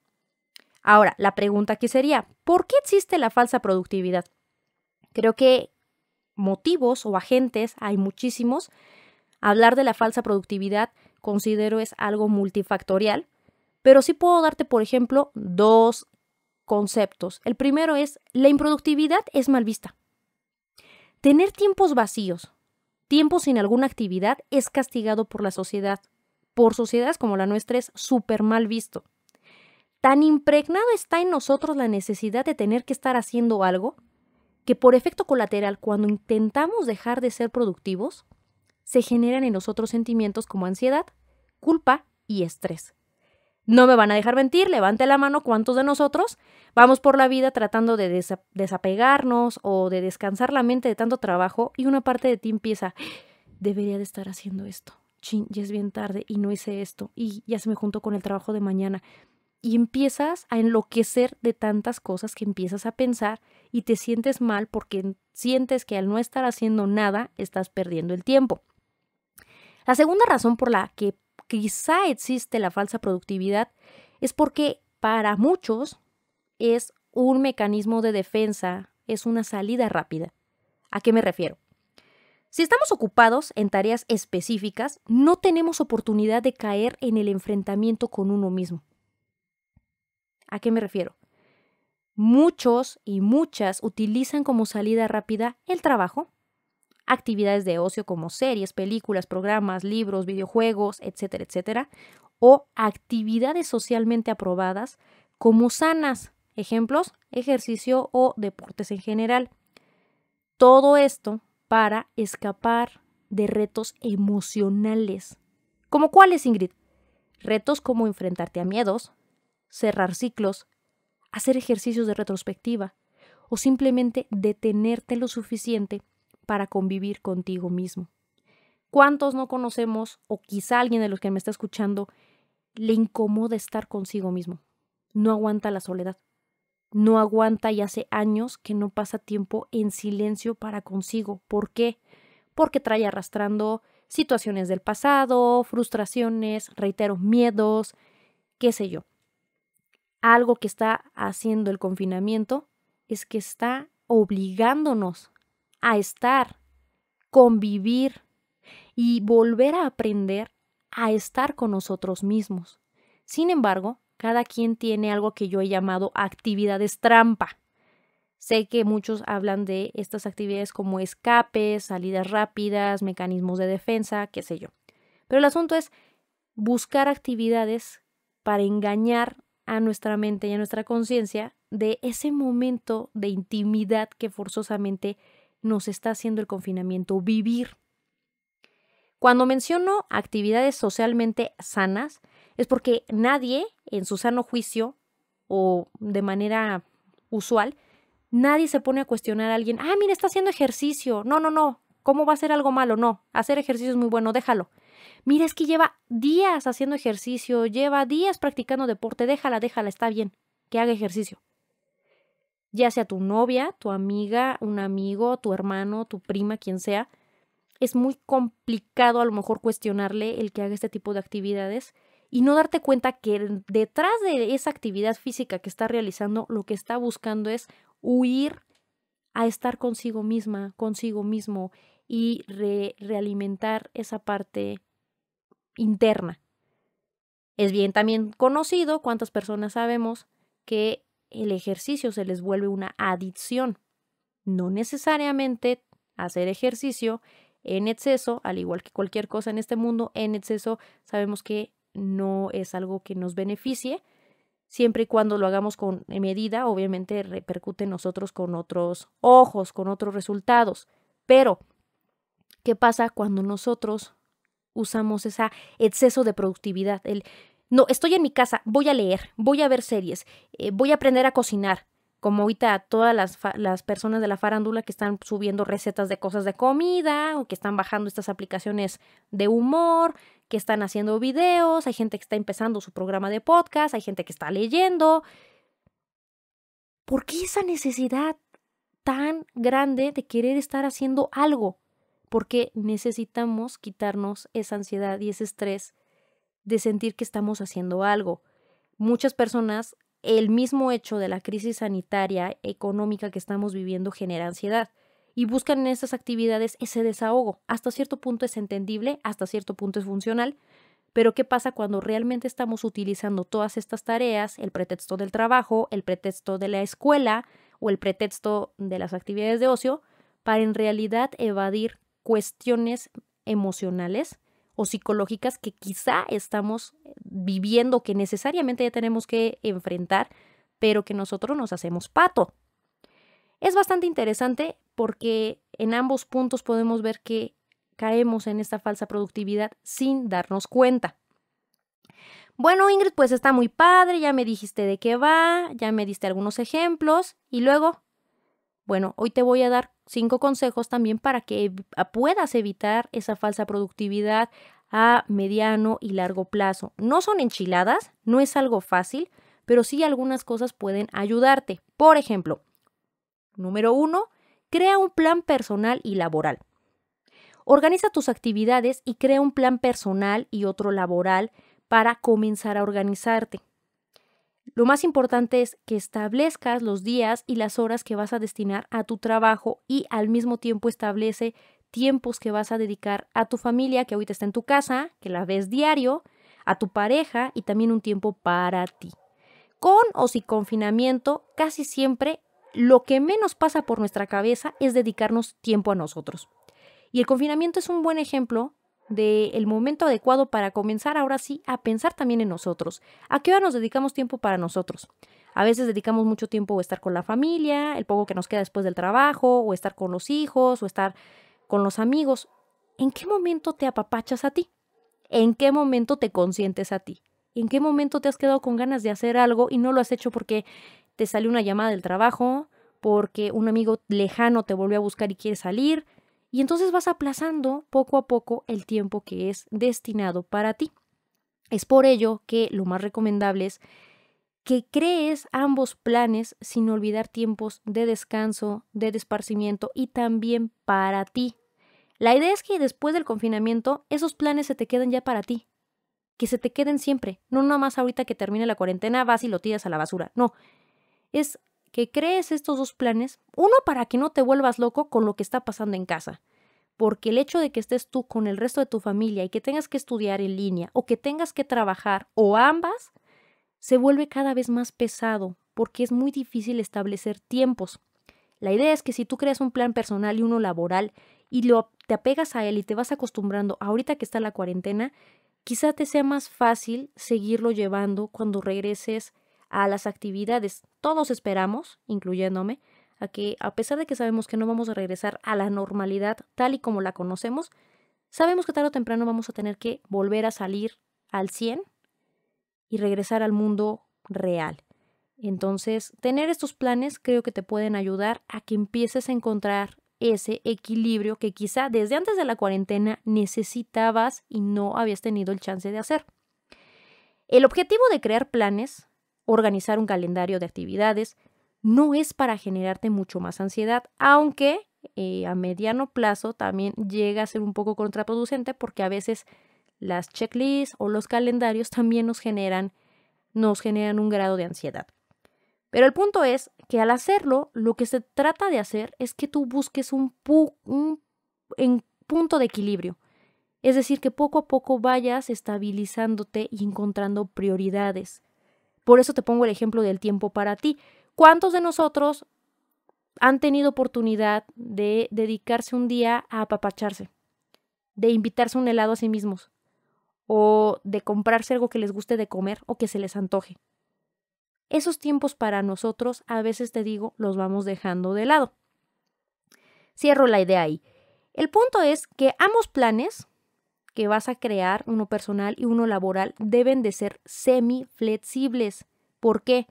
Ahora, la pregunta aquí sería, ¿por qué existe la falsa productividad? Creo que motivos o agentes hay muchísimos. Hablar de la falsa productividad considero es algo multifactorial, pero sí puedo darte, por ejemplo, 2 conceptos. El primero es, la improductividad es mal vista. Tener tiempos vacíos, tiempos sin alguna actividad, es castigado por la sociedad. Por sociedades como la nuestra es súper mal visto. Tan impregnado está en nosotros la necesidad de tener que estar haciendo algo, que por efecto colateral, cuando intentamos dejar de ser productivos, se generan en nosotros sentimientos como ansiedad, culpa y estrés. No me van a dejar mentir, levante la mano cuántos de nosotros vamos por la vida tratando de desapegarnos o de descansar la mente de tanto trabajo y una parte de ti empieza, debería de estar haciendo esto, chin, ya es bien tarde y no hice esto y ya se me juntó con el trabajo de mañana. Y empiezas a enloquecer de tantas cosas que empiezas a pensar y te sientes mal porque sientes que al no estar haciendo nada estás perdiendo el tiempo. La segunda razón por la que quizá existe la falsa productividad es porque para muchos es un mecanismo de defensa, es una salida rápida. ¿A qué me refiero? Si estamos ocupados en tareas específicas, no tenemos oportunidad de caer en el enfrentamiento con uno mismo. ¿A qué me refiero? Muchos y muchas utilizan como salida rápida el trabajo, actividades de ocio como series, películas, programas, libros, videojuegos, etcétera, etcétera, o actividades socialmente aprobadas como sanas, ejemplos, ejercicio o deportes en general. Todo esto para escapar de retos emocionales. ¿Como cuáles, Ingrid? Retos como enfrentarte a miedos, cerrar ciclos, hacer ejercicios de retrospectiva o simplemente detenerte lo suficiente para convivir contigo mismo. ¿Cuántos no conocemos o quizá alguien de los que me está escuchando le incomoda estar consigo mismo? No aguanta la soledad. No aguanta y hace años que no pasa tiempo en silencio para consigo. ¿Por qué? Porque trae arrastrando situaciones del pasado, frustraciones, reitero, miedos, qué sé yo. Algo que está haciendo el confinamiento es que está obligándonos a estar, convivir y volver a aprender a estar con nosotros mismos. Sin embargo, cada quien tiene algo que yo he llamado actividades trampa. Sé que muchos hablan de estas actividades como escapes, salidas rápidas, mecanismos de defensa, qué sé yo. Pero el asunto es buscar actividades para engañar a nuestra mente y a nuestra conciencia de ese momento de intimidad que forzosamente nos está haciendo el confinamiento vivir. Cuando menciono actividades socialmente sanas, es porque nadie, en su sano juicio o de manera usual, nadie se pone a cuestionar a alguien, mira, está haciendo ejercicio. No, ¿cómo va a ser algo malo? No, hacer ejercicio es muy bueno, déjalo. Mira, es que lleva días haciendo ejercicio, lleva días practicando deporte, déjala, está bien, que haga ejercicio. Ya sea tu novia, tu amiga, un amigo, tu hermano, tu prima, quien sea, es muy complicado a lo mejor cuestionarle el que haga este tipo de actividades y no darte cuenta que detrás de esa actividad física que está realizando, lo que está buscando es huir a estar consigo misma, consigo mismo y realimentar esa parte interna. Es bien también conocido, cuántas personas sabemos que el ejercicio se les vuelve una adicción. No necesariamente hacer ejercicio en exceso, al igual que cualquier cosa en este mundo, en exceso sabemos que no es algo que nos beneficie. Siempre y cuando lo hagamos con medida, obviamente repercute en nosotros con otros ojos, con otros resultados. Pero, ¿qué pasa cuando nosotros usamos ese exceso de productividad? No, estoy en mi casa, voy a leer, voy a ver series, voy a aprender a cocinar. Como ahorita todas las personas de la farándula que están subiendo recetas de cosas de comida o que están bajando estas aplicaciones de humor, que están haciendo videos, hay gente que está empezando su programa de podcast, hay gente que está leyendo. ¿Por qué esa necesidad tan grande de querer estar haciendo algo? Porque necesitamos quitarnos esa ansiedad y ese estrés de sentir que estamos haciendo algo. Muchas personas, el mismo hecho de la crisis sanitaria, económica que estamos viviendo genera ansiedad y buscan en estas actividades ese desahogo. Hasta cierto punto es entendible, hasta cierto punto es funcional, pero ¿qué pasa cuando realmente estamos utilizando todas estas tareas, el pretexto del trabajo, el pretexto de la escuela o el pretexto de las actividades de ocio para en realidad evadir cuestiones emocionales o psicológicas que quizá estamos viviendo, que necesariamente ya tenemos que enfrentar, pero que nosotros nos hacemos pato? Es bastante interesante porque en ambos puntos podemos ver que caemos en esta falsa productividad sin darnos cuenta. Bueno, Ingrid, pues está muy padre, ya me dijiste de qué va, ya me diste algunos ejemplos y luego, bueno, hoy te voy a dar 5 consejos también para que puedas evitar esa falsa productividad, a mediano y largo plazo. No son enchiladas, no es algo fácil, pero sí algunas cosas pueden ayudarte. Por ejemplo, número 1, crea un plan personal y laboral. Organiza tus actividades y crea un plan personal y otro laboral para comenzar a organizarte. Lo más importante es que establezcas los días y las horas que vas a destinar a tu trabajo y al mismo tiempo establece tiempos que vas a dedicar a tu familia, que ahorita está en tu casa, que la ves diario, a tu pareja y también un tiempo para ti. Con o sin confinamiento, casi siempre lo que menos pasa por nuestra cabeza es dedicarnos tiempo a nosotros. Y el confinamiento es un buen ejemplo del momento adecuado para comenzar ahora sí a pensar también en nosotros. ¿A qué hora nos dedicamos tiempo para nosotros? A veces dedicamos mucho tiempo a estar con la familia, el poco que nos queda después del trabajo, o estar con los hijos, o estar con los amigos. ¿En qué momento te apapachas a ti? ¿En qué momento te consientes a ti? ¿En qué momento te has quedado con ganas de hacer algo y no lo has hecho porque te salió una llamada del trabajo, porque un amigo lejano te volvió a buscar y quiere salir? Y entonces vas aplazando poco a poco el tiempo que es destinado para ti. Es por ello que lo más recomendable es que crees ambos planes sin olvidar tiempos de descanso, de esparcimiento y también para ti. La idea es que después del confinamiento esos planes se te queden ya para ti, que se te queden siempre, no nada más ahorita que termine la cuarentena vas y lo tiras a la basura, no, es que crees estos dos planes, uno para que no te vuelvas loco con lo que está pasando en casa, porque el hecho de que estés tú con el resto de tu familia y que tengas que estudiar en línea o que tengas que trabajar o ambas, se vuelve cada vez más pesado porque es muy difícil establecer tiempos. La idea es que si tú creas un plan personal y uno laboral y te apegas a él y te vas acostumbrando ahorita que está la cuarentena, quizá te sea más fácil seguirlo llevando cuando regreses a las actividades. Todos esperamos, incluyéndome, a que a pesar de que sabemos que no vamos a regresar a la normalidad tal y como la conocemos, sabemos que tarde o temprano vamos a tener que volver a salir al 100 y regresar al mundo real. Entonces, tener estos planes creo que te pueden ayudar a que empieces a encontrar ese equilibrio que quizá desde antes de la cuarentena necesitabas y no habías tenido el chance de hacer. El objetivo de crear planes, organizar un calendario de actividades, no es para generarte mucho más ansiedad, aunque a mediano plazo también llega a ser un poco contraproducente porque a veces las checklists o los calendarios también nos generan un grado de ansiedad. Pero el punto es que al hacerlo, lo que se trata de hacer es que tú busques un punto de equilibrio. Es decir, que poco a poco vayas estabilizándote y encontrando prioridades. Por eso te pongo el ejemplo del tiempo para ti. ¿Cuántos de nosotros han tenido oportunidad de dedicarse un día a apapacharse? De invitarse un helado a sí mismos. O de comprarse algo que les guste de comer o que se les antoje. Esos tiempos para nosotros, a veces te digo, los vamos dejando de lado. Cierro la idea ahí. El punto es que ambos planes que vas a crear, uno personal y uno laboral, deben de ser semi-flexibles. ¿Por qué?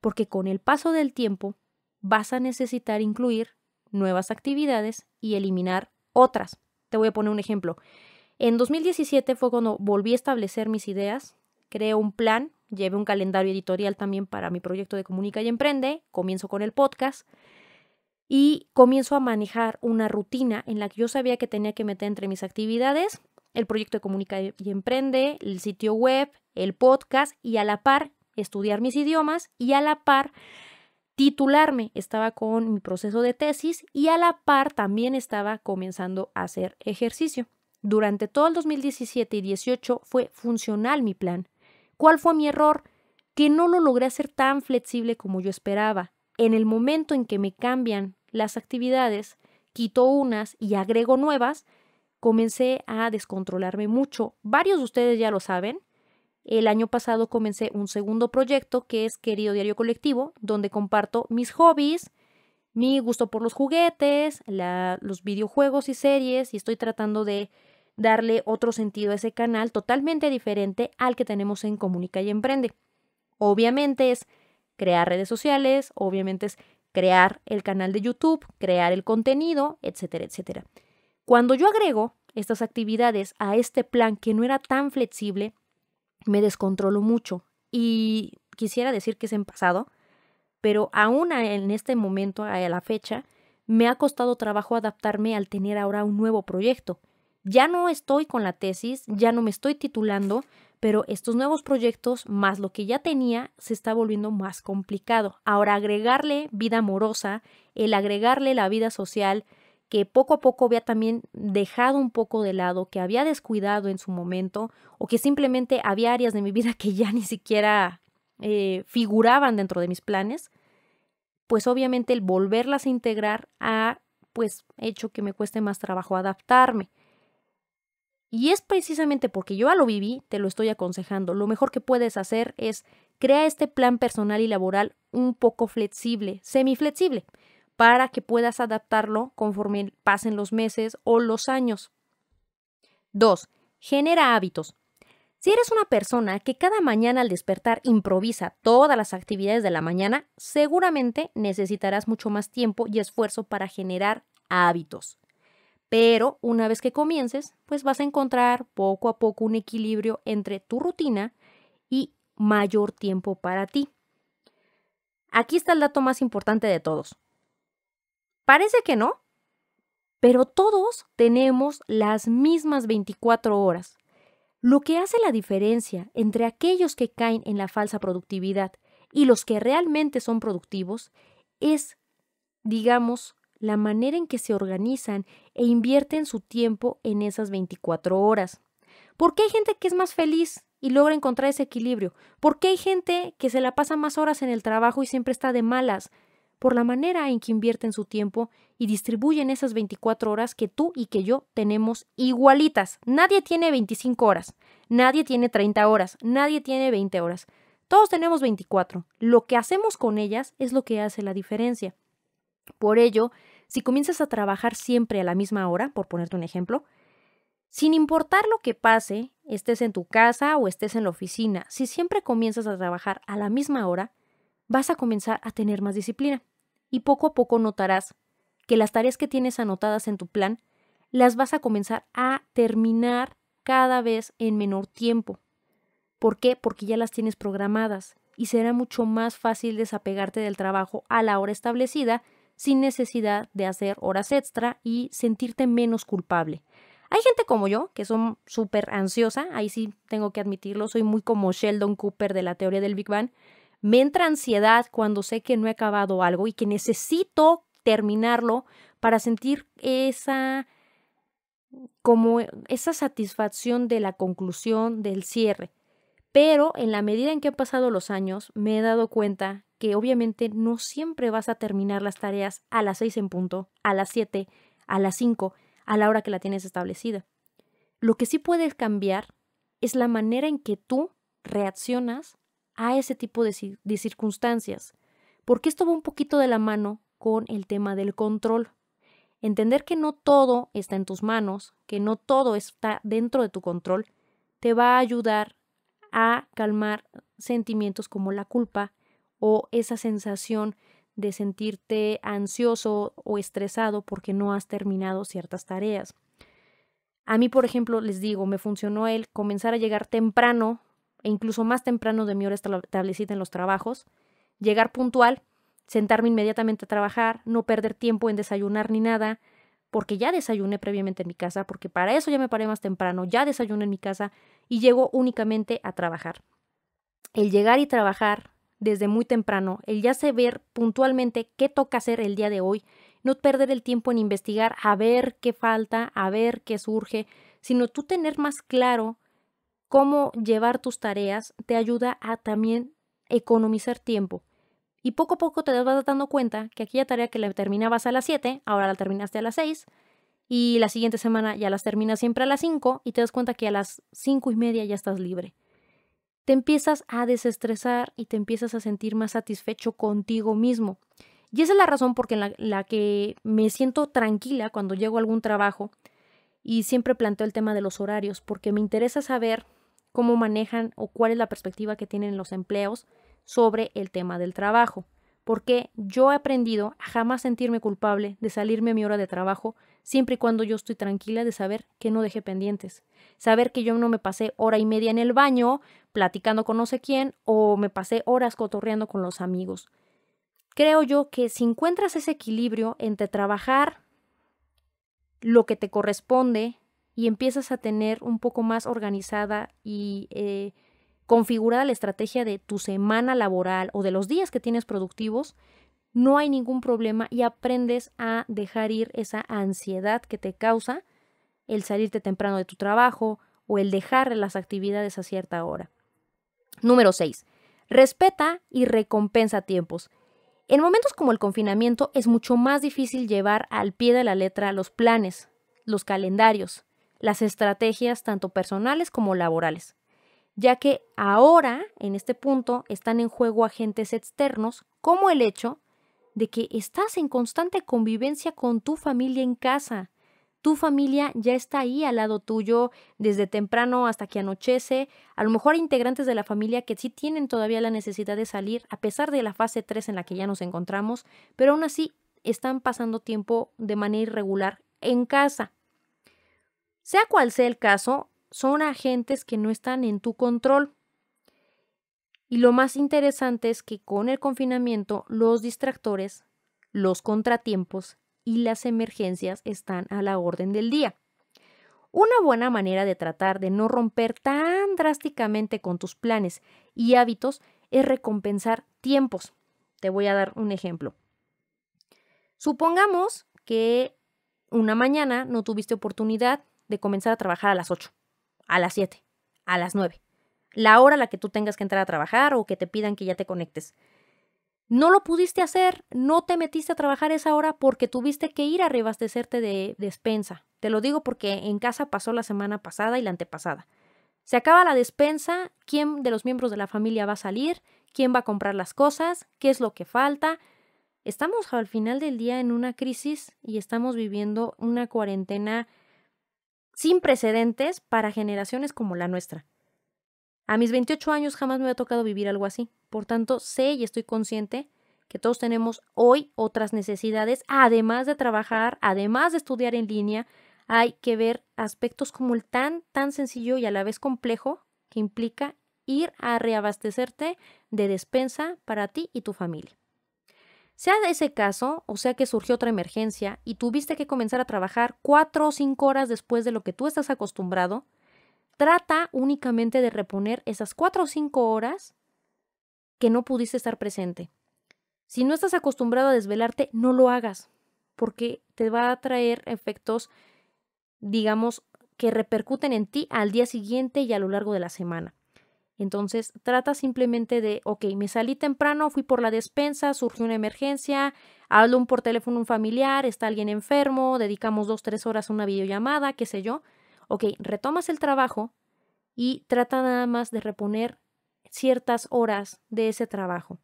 Porque con el paso del tiempo vas a necesitar incluir nuevas actividades y eliminar otras. Te voy a poner un ejemplo. En 2017 fue cuando volví a establecer mis ideas, creé un plan, llevé un calendario editorial también para mi proyecto de Comunica y Emprende, comienzo con el podcast y comienzo a manejar una rutina en la que yo sabía que tenía que meter entre mis actividades el proyecto de Comunica y Emprende, el sitio web, el podcast y a la par estudiar mis idiomas y a la par titularme. Estaba con mi proceso de tesis y a la par también estaba comenzando a hacer ejercicio. Durante todo el 2017 y 2018 fue funcional mi plan. ¿Cuál fue mi error? Que no lo logré hacer tan flexible como yo esperaba. En el momento en que me cambian las actividades, quito unas y agrego nuevas, comencé a descontrolarme mucho. Varios de ustedes ya lo saben. El año pasado comencé un segundo proyecto que es Querido Diario Colectivo, donde comparto mis hobbies, mi gusto por los juguetes, los videojuegos y series, y estoy tratando de darle otro sentido a ese canal totalmente diferente al que tenemos en Comunica y Emprende. Obviamente es crear redes sociales, obviamente es crear el canal de YouTube, crear el contenido, etcétera, etcétera. Cuando yo agrego estas actividades a este plan que no era tan flexible, me descontroló mucho. Y quisiera decir que es en pasado, pero aún en este momento, a la fecha, me ha costado trabajo adaptarme al tener ahora un nuevo proyecto. Ya no estoy con la tesis, ya no me estoy titulando, pero estos nuevos proyectos, más lo que ya tenía, se está volviendo más complicado. Ahora, agregarle vida amorosa, el agregarle la vida social, que poco a poco había también dejado un poco de lado, que había descuidado en su momento, o que simplemente había áreas de mi vida que ya ni siquiera figuraban dentro de mis planes, pues obviamente el volverlas a integrar ha pues hecho que me cueste más trabajo adaptarme. Y es precisamente porque yo ya lo viví, te lo estoy aconsejando. Lo mejor que puedes hacer es crear este plan personal y laboral un poco flexible, semiflexible, para que puedas adaptarlo conforme pasen los meses o los años. 2. Genera hábitos. Si eres una persona que cada mañana al despertar improvisa todas las actividades de la mañana, seguramente necesitarás mucho más tiempo y esfuerzo para generar hábitos. Pero una vez que comiences, pues vas a encontrar poco a poco un equilibrio entre tu rutina y mayor tiempo para ti. Aquí está el dato más importante de todos. Parece que no, pero todos tenemos las mismas 24 horas. Lo que hace la diferencia entre aquellos que caen en la falsa productividad y los que realmente son productivos es, digamos, la manera en que se organizan e invierten su tiempo en esas 24 horas. ¿Por qué hay gente que es más feliz y logra encontrar ese equilibrio? ¿Por qué hay gente que se la pasa más horas en el trabajo y siempre está de malas? Por la manera en que invierten su tiempo y distribuyen esas 24 horas que tú y que yo tenemos igualitas. Nadie tiene 25 horas, nadie tiene 30 horas, nadie tiene 20 horas. Todos tenemos 24. Lo que hacemos con ellas es lo que hace la diferencia. Por ello, si comienzas a trabajar siempre a la misma hora, por ponerte un ejemplo, sin importar lo que pase, estés en tu casa o estés en la oficina, si siempre comienzas a trabajar a la misma hora, vas a comenzar a tener más disciplina y poco a poco notarás que las tareas que tienes anotadas en tu plan las vas a comenzar a terminar cada vez en menor tiempo. ¿Por qué? Porque ya las tienes programadas y será mucho más fácil desapegarte del trabajo a la hora establecida sin necesidad de hacer horas extra y sentirte menos culpable. Hay gente como yo, que son súper ansiosa, ahí sí tengo que admitirlo, soy muy como Sheldon Cooper de la teoría del Big Bang. Me entra ansiedad cuando sé que no he acabado algo y que necesito terminarlo para sentir esa satisfacción de la conclusión, del cierre. Pero en la medida en que han pasado los años, me he dado cuenta que obviamente no siempre vas a terminar las tareas a las 6 en punto, a las 7, a las 5, a la hora que la tienes establecida. Lo que sí puedes cambiar es la manera en que tú reaccionas a ese tipo de circunstancias, porque esto va un poquito de la mano con el tema del control. Entender que no todo está en tus manos, que no todo está dentro de tu control, te va a ayudar a calmar sentimientos como la culpa o esa sensación de sentirte ansioso o estresado porque no has terminado ciertas tareas. A mí, por ejemplo, les digo, me funcionó el comenzar a llegar temprano e incluso más temprano de mi hora establecida en los trabajos, llegar puntual, sentarme inmediatamente a trabajar, no perder tiempo en desayunar ni nada, porque ya desayuné previamente en mi casa, porque para eso ya me paré más temprano, ya desayuné en mi casa y llego únicamente a trabajar. El llegar y trabajar desde muy temprano, el ya saber puntualmente qué toca hacer el día de hoy, no perder el tiempo en investigar a ver qué falta, a ver qué surge, sino tú tener más claro cómo llevar tus tareas te ayuda a también economizar tiempo. Y poco a poco te vas dando cuenta que aquella tarea que la terminabas a las 7, ahora la terminaste a las 6, y la siguiente semana ya las terminas siempre a las 5 y te das cuenta que a las 5:30 ya estás libre. Te empiezas a desestresar y te empiezas a sentir más satisfecho contigo mismo. Y esa es la razón por la que me siento tranquila cuando llego a algún trabajo y siempre planteo el tema de los horarios, porque me interesa saber cómo manejan o cuál es la perspectiva que tienen los empleados sobre el tema del trabajo. porque yo he aprendido a jamás sentirme culpable de salirme a mi hora de trabajo, siempre y cuando yo estoy tranquila de saber que no dejé pendientes. Saber que yo no me pasé hora y media en el baño platicando con no sé quién o me pasé horas cotorreando con los amigos. Creo yo que si encuentras ese equilibrio entre trabajar lo que te corresponde y empiezas a tener un poco más organizada y configurada la estrategia de tu semana laboral o de los días que tienes productivos, no hay ningún problema y aprendes a dejar ir esa ansiedad que te causa el salirte temprano de tu trabajo o el dejar las actividades a cierta hora. Número 6. Respeta y recompensa tiempos. En momentos como el confinamiento es mucho más difícil llevar al pie de la letra los planes, los calendarios, las estrategias tanto personales como laborales, ya que ahora, en este punto, están en juego agentes externos como el hecho de que estás en constante convivencia con tu familia en casa. Tu familia ya está ahí al lado tuyo desde temprano hasta que anochece. A lo mejor hay integrantes de la familia que sí tienen todavía la necesidad de salir, a pesar de la fase 3 en la que ya nos encontramos, pero aún así están pasando tiempo de manera irregular en casa. Sea cual sea el caso, son agentes que no están en tu control. Y lo más interesante es que con el confinamiento, los distractores, los contratiempos y las emergencias están a la orden del día. Una buena manera de tratar de no romper tan drásticamente con tus planes y hábitos es recompensar tiempos. Te voy a dar un ejemplo. Supongamos que una mañana no tuviste oportunidad de comenzar a trabajar a las 8, a las 7, a las 9, la hora a la que tú tengas que entrar a trabajar o que te pidan que ya te conectes. No lo pudiste hacer, no te metiste a trabajar esa hora porque tuviste que ir a reabastecerte de despensa. Te lo digo porque en casa pasó la semana pasada y la antepasada. Se acaba la despensa, ¿quién de los miembros de la familia va a salir? ¿Quién va a comprar las cosas? ¿Qué es lo que falta? Estamos al final del día en una crisis y estamos viviendo una cuarentena sin precedentes para generaciones como la nuestra. A mis 28 años jamás me había tocado vivir algo así. Por tanto, sé y estoy consciente que todos tenemos hoy otras necesidades, además de trabajar, además de estudiar en línea. Hay que ver aspectos como el tan sencillo y a la vez complejo que implica ir a reabastecerte de despensa para ti y tu familia. Sea de ese caso, o sea que surgió otra emergencia y tuviste que comenzar a trabajar 4 o 5 horas después de lo que tú estás acostumbrado, trata únicamente de reponer esas 4 o 5 horas que no pudiste estar presente. Si no estás acostumbrado a desvelarte, no lo hagas, porque te va a traer efectos, digamos, que repercuten en ti al día siguiente y a lo largo de la semana. Entonces, trata simplemente de, ok, me salí temprano, fui por la despensa, surgió una emergencia, hablo por teléfono a un familiar, está alguien enfermo, dedicamos 2 o 3 horas a una videollamada, qué sé yo. Ok, retomas el trabajo y trata nada más de reponer ciertas horas de ese trabajo.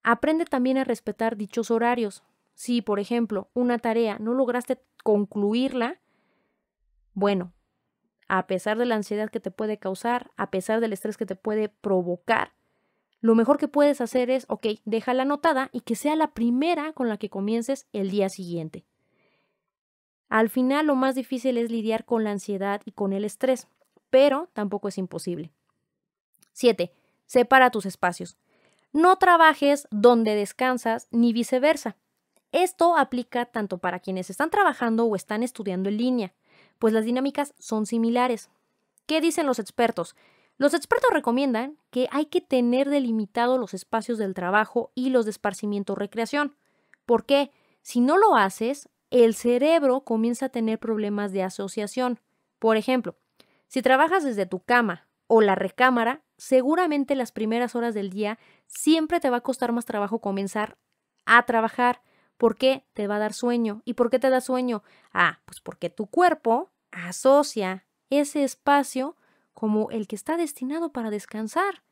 Aprende también a respetar dichos horarios. Si, por ejemplo, una tarea no lograste concluirla, bueno, a pesar de la ansiedad que te puede causar, a pesar del estrés que te puede provocar, lo mejor que puedes hacer es, ok, déjala anotada y que sea la primera con la que comiences el día siguiente. Al final, lo más difícil es lidiar con la ansiedad y con el estrés, pero tampoco es imposible. 7. Separa tus espacios. No trabajes donde descansas ni viceversa. Esto aplica tanto para quienes están trabajando o están estudiando en línea, pues las dinámicas son similares. ¿Qué dicen los expertos? Los expertos recomiendan que hay que tener delimitados los espacios del trabajo y los de esparcimiento o recreación. ¿Por qué? Si no lo haces, el cerebro comienza a tener problemas de asociación. Por ejemplo, si trabajas desde tu cama o la recámara, seguramente las primeras horas del día siempre te va a costar más trabajo comenzar a trabajar. ¿Por qué? Te va a dar sueño. ¿Y por qué te da sueño? Pues porque tu cuerpo asocia ese espacio como el que está destinado para descansar.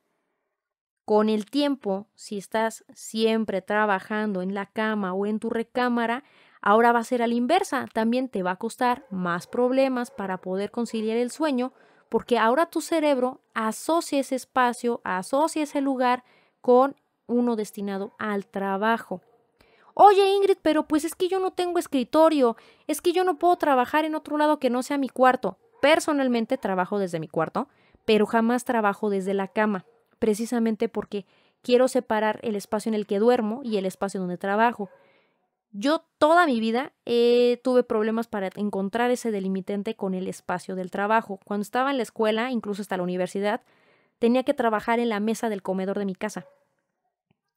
Con el tiempo, si estás siempre trabajando en la cama o en tu recámara, ahora va a ser a la inversa. También te va a costar más problemas para poder conciliar el sueño, porque ahora tu cerebro asocia ese espacio, asocia ese lugar con uno destinado al trabajo. Oye, Ingrid, pero pues es que yo no tengo escritorio, es que yo no puedo trabajar en otro lado que no sea mi cuarto. Personalmente trabajo desde mi cuarto, pero jamás trabajo desde la cama, precisamente porque quiero separar el espacio en el que duermo y el espacio donde trabajo. Yo toda mi vida tuve problemas para encontrar ese delimitante con el espacio del trabajo. Cuando estaba en la escuela, incluso hasta la universidad, tenía que trabajar en la mesa del comedor de mi casa.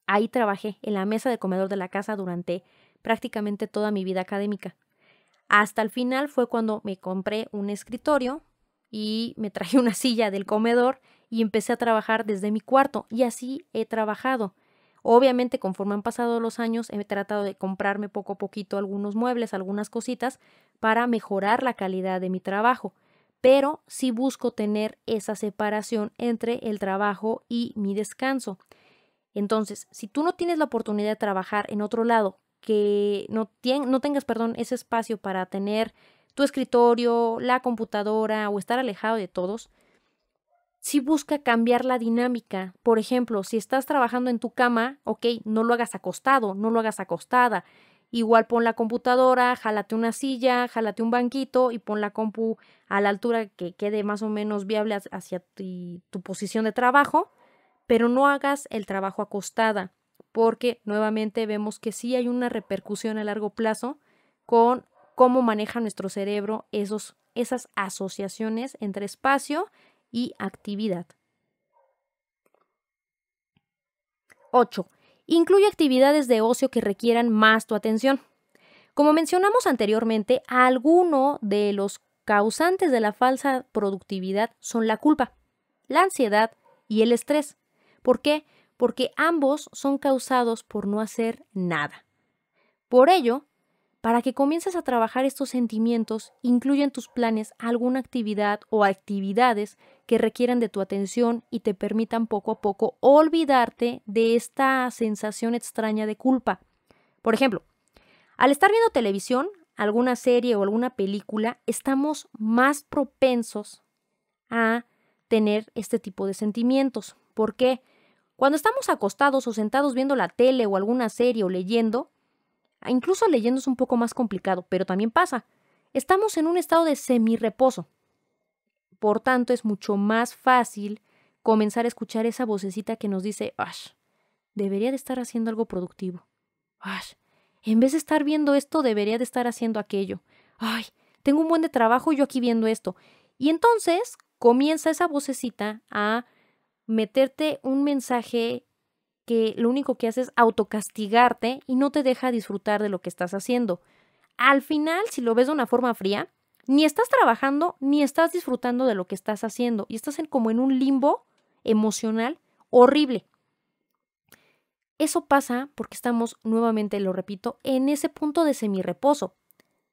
Ahí trabajé en la mesa del comedor de la casa durante prácticamente toda mi vida académica. Hasta el final fue cuando me compré un escritorio y me traje una silla del comedor y empecé a trabajar desde mi cuarto, y así he trabajado. Obviamente, conforme han pasado los años, he tratado de comprarme poco a poquito algunos muebles, algunas cositas para mejorar la calidad de mi trabajo, pero sí busco tener esa separación entre el trabajo y mi descanso. Entonces, si tú no tienes la oportunidad de trabajar en otro lado, que no tengas, ese espacio para tener tu escritorio, la computadora o estar alejado de todos, sí busca cambiar la dinámica. Por ejemplo, si estás trabajando en tu cama, ok, no lo hagas acostado, no lo hagas acostada. Igual pon la computadora, jálate una silla, jálate un banquito y pon la compu a la altura que quede más o menos viable hacia tu posición de trabajo, pero no hagas el trabajo acostada, porque nuevamente vemos que sí hay una repercusión a largo plazo con cómo maneja nuestro cerebro esas asociaciones entre espacio y actividad. 8. Incluye actividades de ocio que requieran más tu atención. Como mencionamos anteriormente, alguno de los causantes de la falsa productividad son la culpa, la ansiedad y el estrés. ¿Por qué? Porque ambos son causados por no hacer nada. Por ello, para que comiences a trabajar estos sentimientos, incluye en tus planes alguna actividad o actividades que requieran de tu atención y te permitan poco a poco olvidarte de esta sensación extraña de culpa. Por ejemplo, al estar viendo televisión, alguna serie o alguna película, estamos más propensos a tener este tipo de sentimientos. ¿Por qué? Cuando estamos acostados o sentados viendo la tele o alguna serie o leyendo, incluso leyendo es un poco más complicado, pero también pasa. Estamos en un estado de semirreposo. Por tanto, es mucho más fácil comenzar a escuchar esa vocecita que nos dice, ¡ash! Debería de estar haciendo algo productivo. ¡Ash! En vez de estar viendo esto, debería de estar haciendo aquello. ¡Ay! Tengo un buen de trabajo y yo aquí viendo esto. Y entonces comienza esa vocecita a meterte un mensaje que lo único que hace es autocastigarte y no te deja disfrutar de lo que estás haciendo. Al final, si lo ves de una forma fría, ni estás trabajando ni estás disfrutando de lo que estás haciendo y estás como en un limbo emocional horrible. Eso pasa porque estamos, nuevamente lo repito, en ese punto de semirreposo.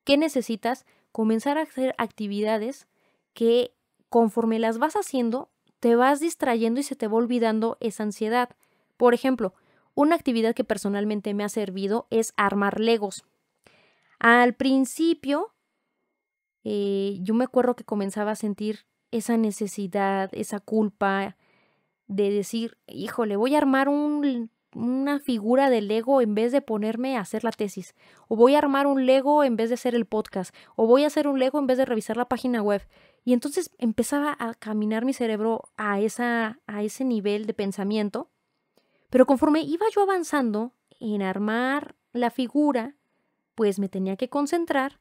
¿Qué necesitas? Comenzar a hacer actividades que conforme las vas haciendo, te vas distrayendo y se te va olvidando esa ansiedad. Por ejemplo, una actividad que personalmente me ha servido es armar Legos. Al principio, yo me acuerdo que comenzaba a sentir esa necesidad, esa culpa de decir, híjole, voy a armar una figura de Lego en vez de ponerme a hacer la tesis, o voy a armar un Lego en vez de hacer el podcast, o voy a hacer un Lego en vez de revisar la página web. Y entonces empezaba a caminar mi cerebro a ese nivel de pensamiento, pero conforme iba yo avanzando en armar la figura, pues me tenía que concentrar.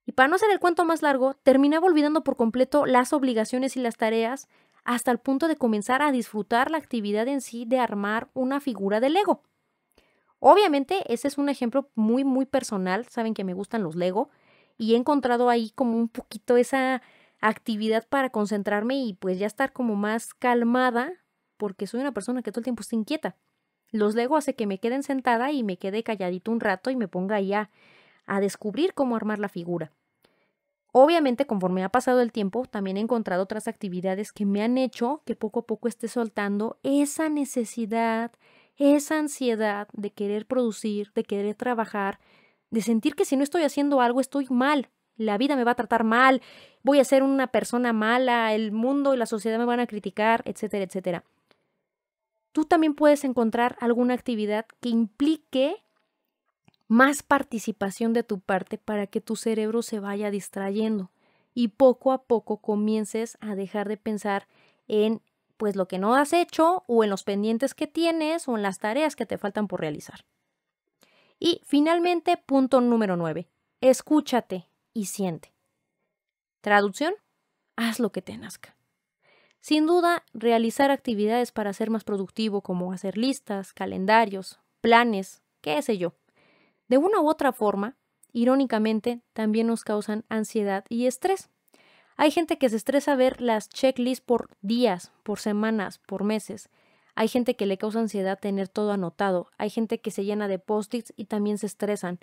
Y para no hacer el cuento más largo, terminaba olvidando por completo las obligaciones y las tareas hasta el punto de comenzar a disfrutar la actividad en sí de armar una figura de Lego. Obviamente, ese es un ejemplo muy, muy personal. Saben que me gustan los Lego y he encontrado ahí como un poquito esa actividad para concentrarme y pues ya estar como más calmada porque soy una persona que todo el tiempo está inquieta. Los Lego hace que me queden sentada y me quede calladito un rato y me ponga ahí a descubrir cómo armar la figura. Obviamente, conforme ha pasado el tiempo, también he encontrado otras actividades que me han hecho que poco a poco esté soltando esa necesidad, esa ansiedad de querer producir, de querer trabajar, de sentir que si no estoy haciendo algo estoy mal, la vida me va a tratar mal, voy a ser una persona mala, el mundo y la sociedad me van a criticar, etcétera, etcétera. tú también puedes encontrar alguna actividad que implique más participación de tu parte para que tu cerebro se vaya distrayendo y poco a poco comiences a dejar de pensar en pues lo que no has hecho o en los pendientes que tienes o en las tareas que te faltan por realizar. Y finalmente, punto número 9. Escúchate y siente. Traducción, haz lo que te nazca. Sin duda, realizar actividades para ser más productivo como hacer listas, calendarios, planes, qué sé yo. De una u otra forma, irónicamente, también nos causan ansiedad y estrés. Hay gente que se estresa ver las checklists por días, por semanas, por meses. Hay gente que le causa ansiedad tener todo anotado. Hay gente que se llena de post-its y también se estresan.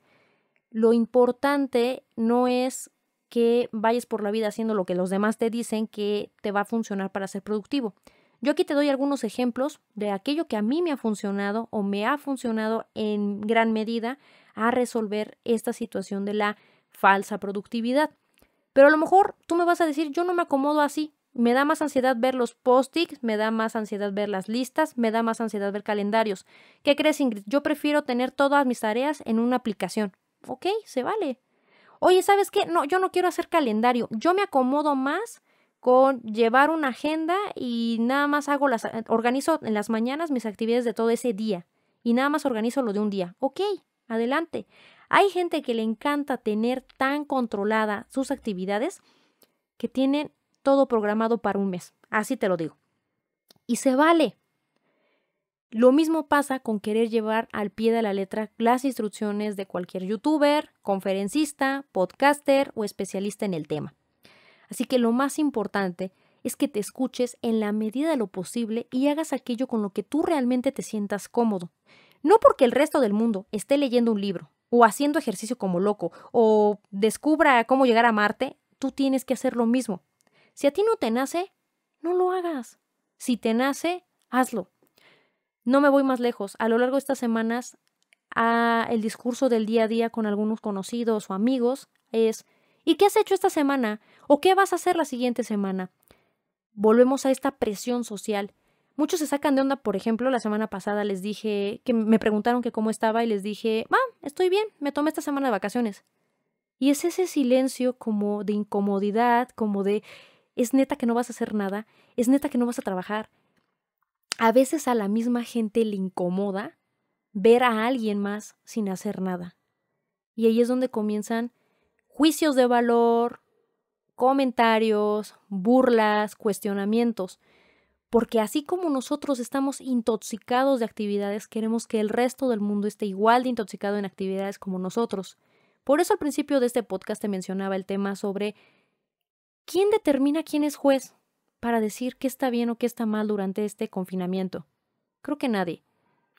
Lo importante no es que vayas por la vida haciendo lo que los demás te dicen que te va a funcionar para ser productivo. Yo aquí te doy algunos ejemplos de aquello que a mí me ha funcionado o me ha funcionado en gran medida a resolver esta situación de la falsa productividad. Pero a lo mejor tú me vas a decir, yo no me acomodo así. Me da más ansiedad ver los post-its, me da más ansiedad ver las listas, me da más ansiedad ver calendarios. ¿Qué crees, Ingrid? Yo prefiero tener todas mis tareas en una aplicación. Ok, se vale. Oye, ¿sabes qué? No, yo no quiero hacer calendario. Yo me acomodo más con llevar una agenda y nada más organizo en las mañanas mis actividades de todo ese día y nada más organizo lo de un día. Ok, adelante. Hay gente que le encanta tener tan controlada sus actividades que tienen todo programado para un mes. Así te lo digo. Y se vale. Lo mismo pasa con querer llevar al pie de la letra las instrucciones de cualquier youtuber, conferencista, podcaster o especialista en el tema. Así que lo más importante es que te escuches en la medida de lo posible y hagas aquello con lo que tú realmente te sientas cómodo. No porque el resto del mundo esté leyendo un libro o haciendo ejercicio como loco o descubra cómo llegar a Marte, tú tienes que hacer lo mismo. Si a ti no te nace, no lo hagas. Si te nace, hazlo. No me voy más lejos. A lo largo de estas semanas, el discurso del día a día con algunos conocidos o amigos es ¿y qué has hecho esta semana? ¿O qué vas a hacer la siguiente semana? Volvemos a esta presión social. Muchos se sacan de onda, por ejemplo, la semana pasada les dije, que me preguntaron que cómo estaba y les dije, estoy bien, me tomé esta semana de vacaciones. Y es ese silencio como de incomodidad, como de, es neta que no vas a hacer nada, es neta que no vas a trabajar. A veces a la misma gente le incomoda ver a alguien más sin hacer nada. Y ahí es donde comienzan juicios de valor, comentarios, burlas, cuestionamientos. Porque así como nosotros estamos intoxicados de actividades, queremos que el resto del mundo esté igual de intoxicado en actividades como nosotros. Por eso al principio de este podcast te mencionaba el tema sobre ¿quién determina quién es juez para decir qué está bien o qué está mal durante este confinamiento? Creo que nadie.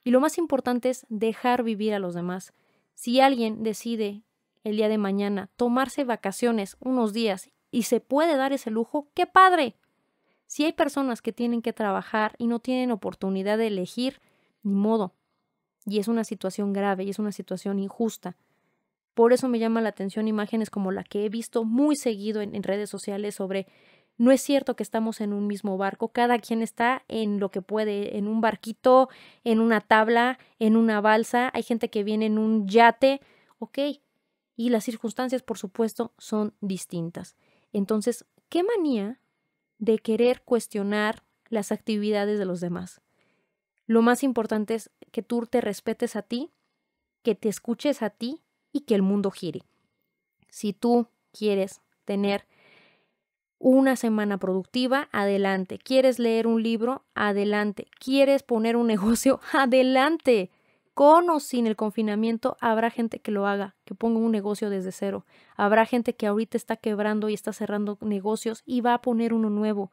Y lo más importante es dejar vivir a los demás. Si alguien decide el día de mañana tomarse vacaciones unos días y se puede dar ese lujo, ¡qué padre! Si hay personas que tienen que trabajar y no tienen oportunidad de elegir, ni modo. Y es una situación grave y es una situación injusta. Por eso me llama la atención imágenes como la que he visto muy seguido en redes sociales sobre no es cierto que estamos en un mismo barco, cada quien está en lo que puede, en un barquito, en una tabla, en una balsa, hay gente que viene en un yate, ok, y las circunstancias, por supuesto, son distintas. Entonces, ¿qué manía de querer cuestionar las actividades de los demás? Lo más importante es que tú te respetes a ti, que te escuches a ti y que el mundo gire. Si tú quieres tener una semana productiva, adelante. ¿Quieres leer un libro? Adelante. ¿Quieres poner un negocio? Adelante. Con o sin el confinamiento, habrá gente que lo haga, que ponga un negocio desde cero. Habrá gente que ahorita está quebrando y está cerrando negocios y va a poner uno nuevo.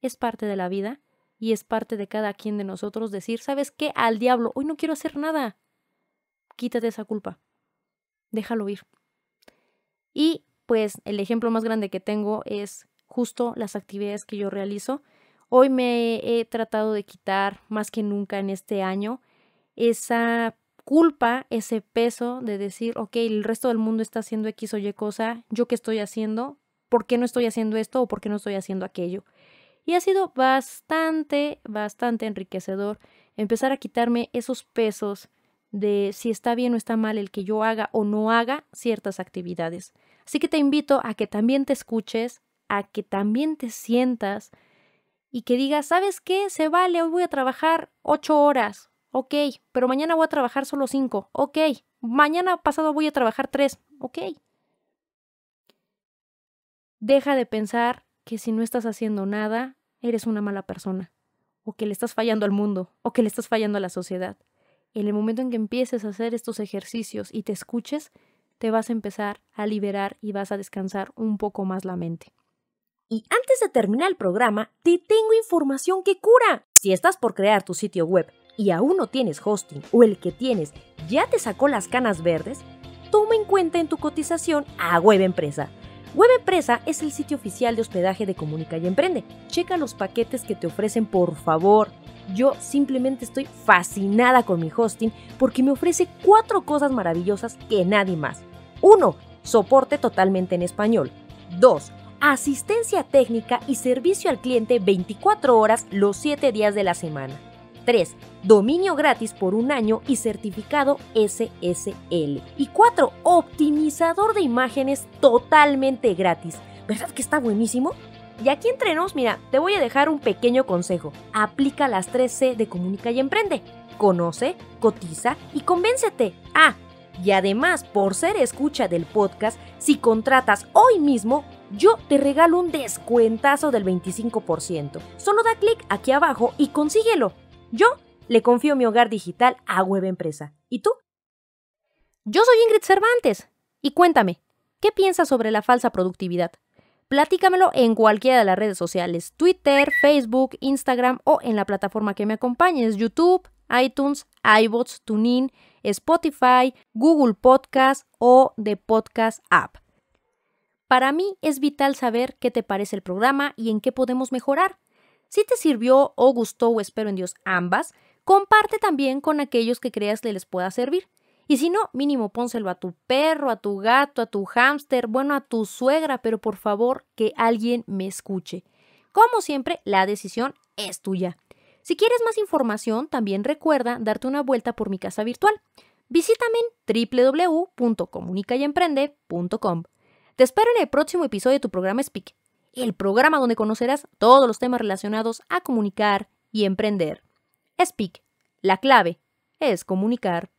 Es parte de la vida y es parte de cada quien de nosotros decir, ¿sabes qué? Al diablo, hoy no quiero hacer nada. Quítate esa culpa. Déjalo ir. Y pues el ejemplo más grande que tengo es justo las actividades que yo realizo. Hoy me he tratado de quitar más que nunca en este año esa culpa, ese peso de decir, ok, el resto del mundo está haciendo X o Y cosa, ¿yo qué estoy haciendo? ¿Por qué no estoy haciendo esto o por qué no estoy haciendo aquello? Y ha sido bastante enriquecedor empezar a quitarme esos pesos de si está bien o está mal el que yo haga o no haga ciertas actividades. Así que te invito a que también te escuches, a que también te sientas y que digas, ¿sabes qué? Se vale, hoy voy a trabajar 8 horas, ok, pero mañana voy a trabajar solo 5, ok, mañana pasado voy a trabajar 3, ok. Deja de pensar que si no estás haciendo nada, eres una mala persona, o que le estás fallando al mundo, o que le estás fallando a la sociedad. En el momento en que empieces a hacer estos ejercicios y te escuches, te vas a empezar a liberar y vas a descansar un poco más la mente. Y antes de terminar el programa, te tengo información que cura. Si estás por crear tu sitio web y aún no tienes hosting o el que tienes ya te sacó las canas verdes, toma en cuenta en tu cotización a Web Empresa. Web Empresa es el sitio oficial de hospedaje de Comunica y Emprende. Checa los paquetes que te ofrecen, por favor. Yo simplemente estoy fascinada con mi hosting porque me ofrece 4 cosas maravillosas que nadie más. 1. Soporte totalmente en español. 2. Asistencia técnica y servicio al cliente 24 horas los 7 días de la semana. 3. Dominio gratis por 1 año y certificado SSL. Y 4. Optimizador de imágenes totalmente gratis. ¿Verdad que está buenísimo? Y aquí entre nos, mira, te voy a dejar un pequeño consejo. Aplica las 3C de Comunica y Emprende. Conoce, cotiza y convéncete. Y además, por ser escucha del podcast, si contratas hoy mismo, yo te regalo un descuentazo del 25%. Solo da clic aquí abajo y consíguelo. Yo le confío mi hogar digital a Web Empresa. ¿Y tú? Yo soy Ingrid Cervantes. Y cuéntame, ¿qué piensas sobre la falsa productividad? Platícamelo en cualquiera de las redes sociales, Twitter, Facebook, Instagram o en la plataforma que me acompañes, YouTube, iTunes, iBots, TuneIn, Spotify, Google Podcast o The Podcast App. Para mí es vital saber qué te parece el programa y en qué podemos mejorar. Si te sirvió o gustó o espero en Dios ambas, comparte también con aquellos que creas que les pueda servir. Y si no, mínimo pónselo a tu perro, a tu gato, a tu hámster, bueno, a tu suegra, pero por favor que alguien me escuche. Como siempre, la decisión es tuya. Si quieres más información, también recuerda darte una vuelta por mi casa virtual. Visítame en www.comunicayemprende.com. Te espero en el próximo episodio de tu programa Speak, el programa donde conocerás todos los temas relacionados a comunicar y emprender. Speak, la clave es comunicar.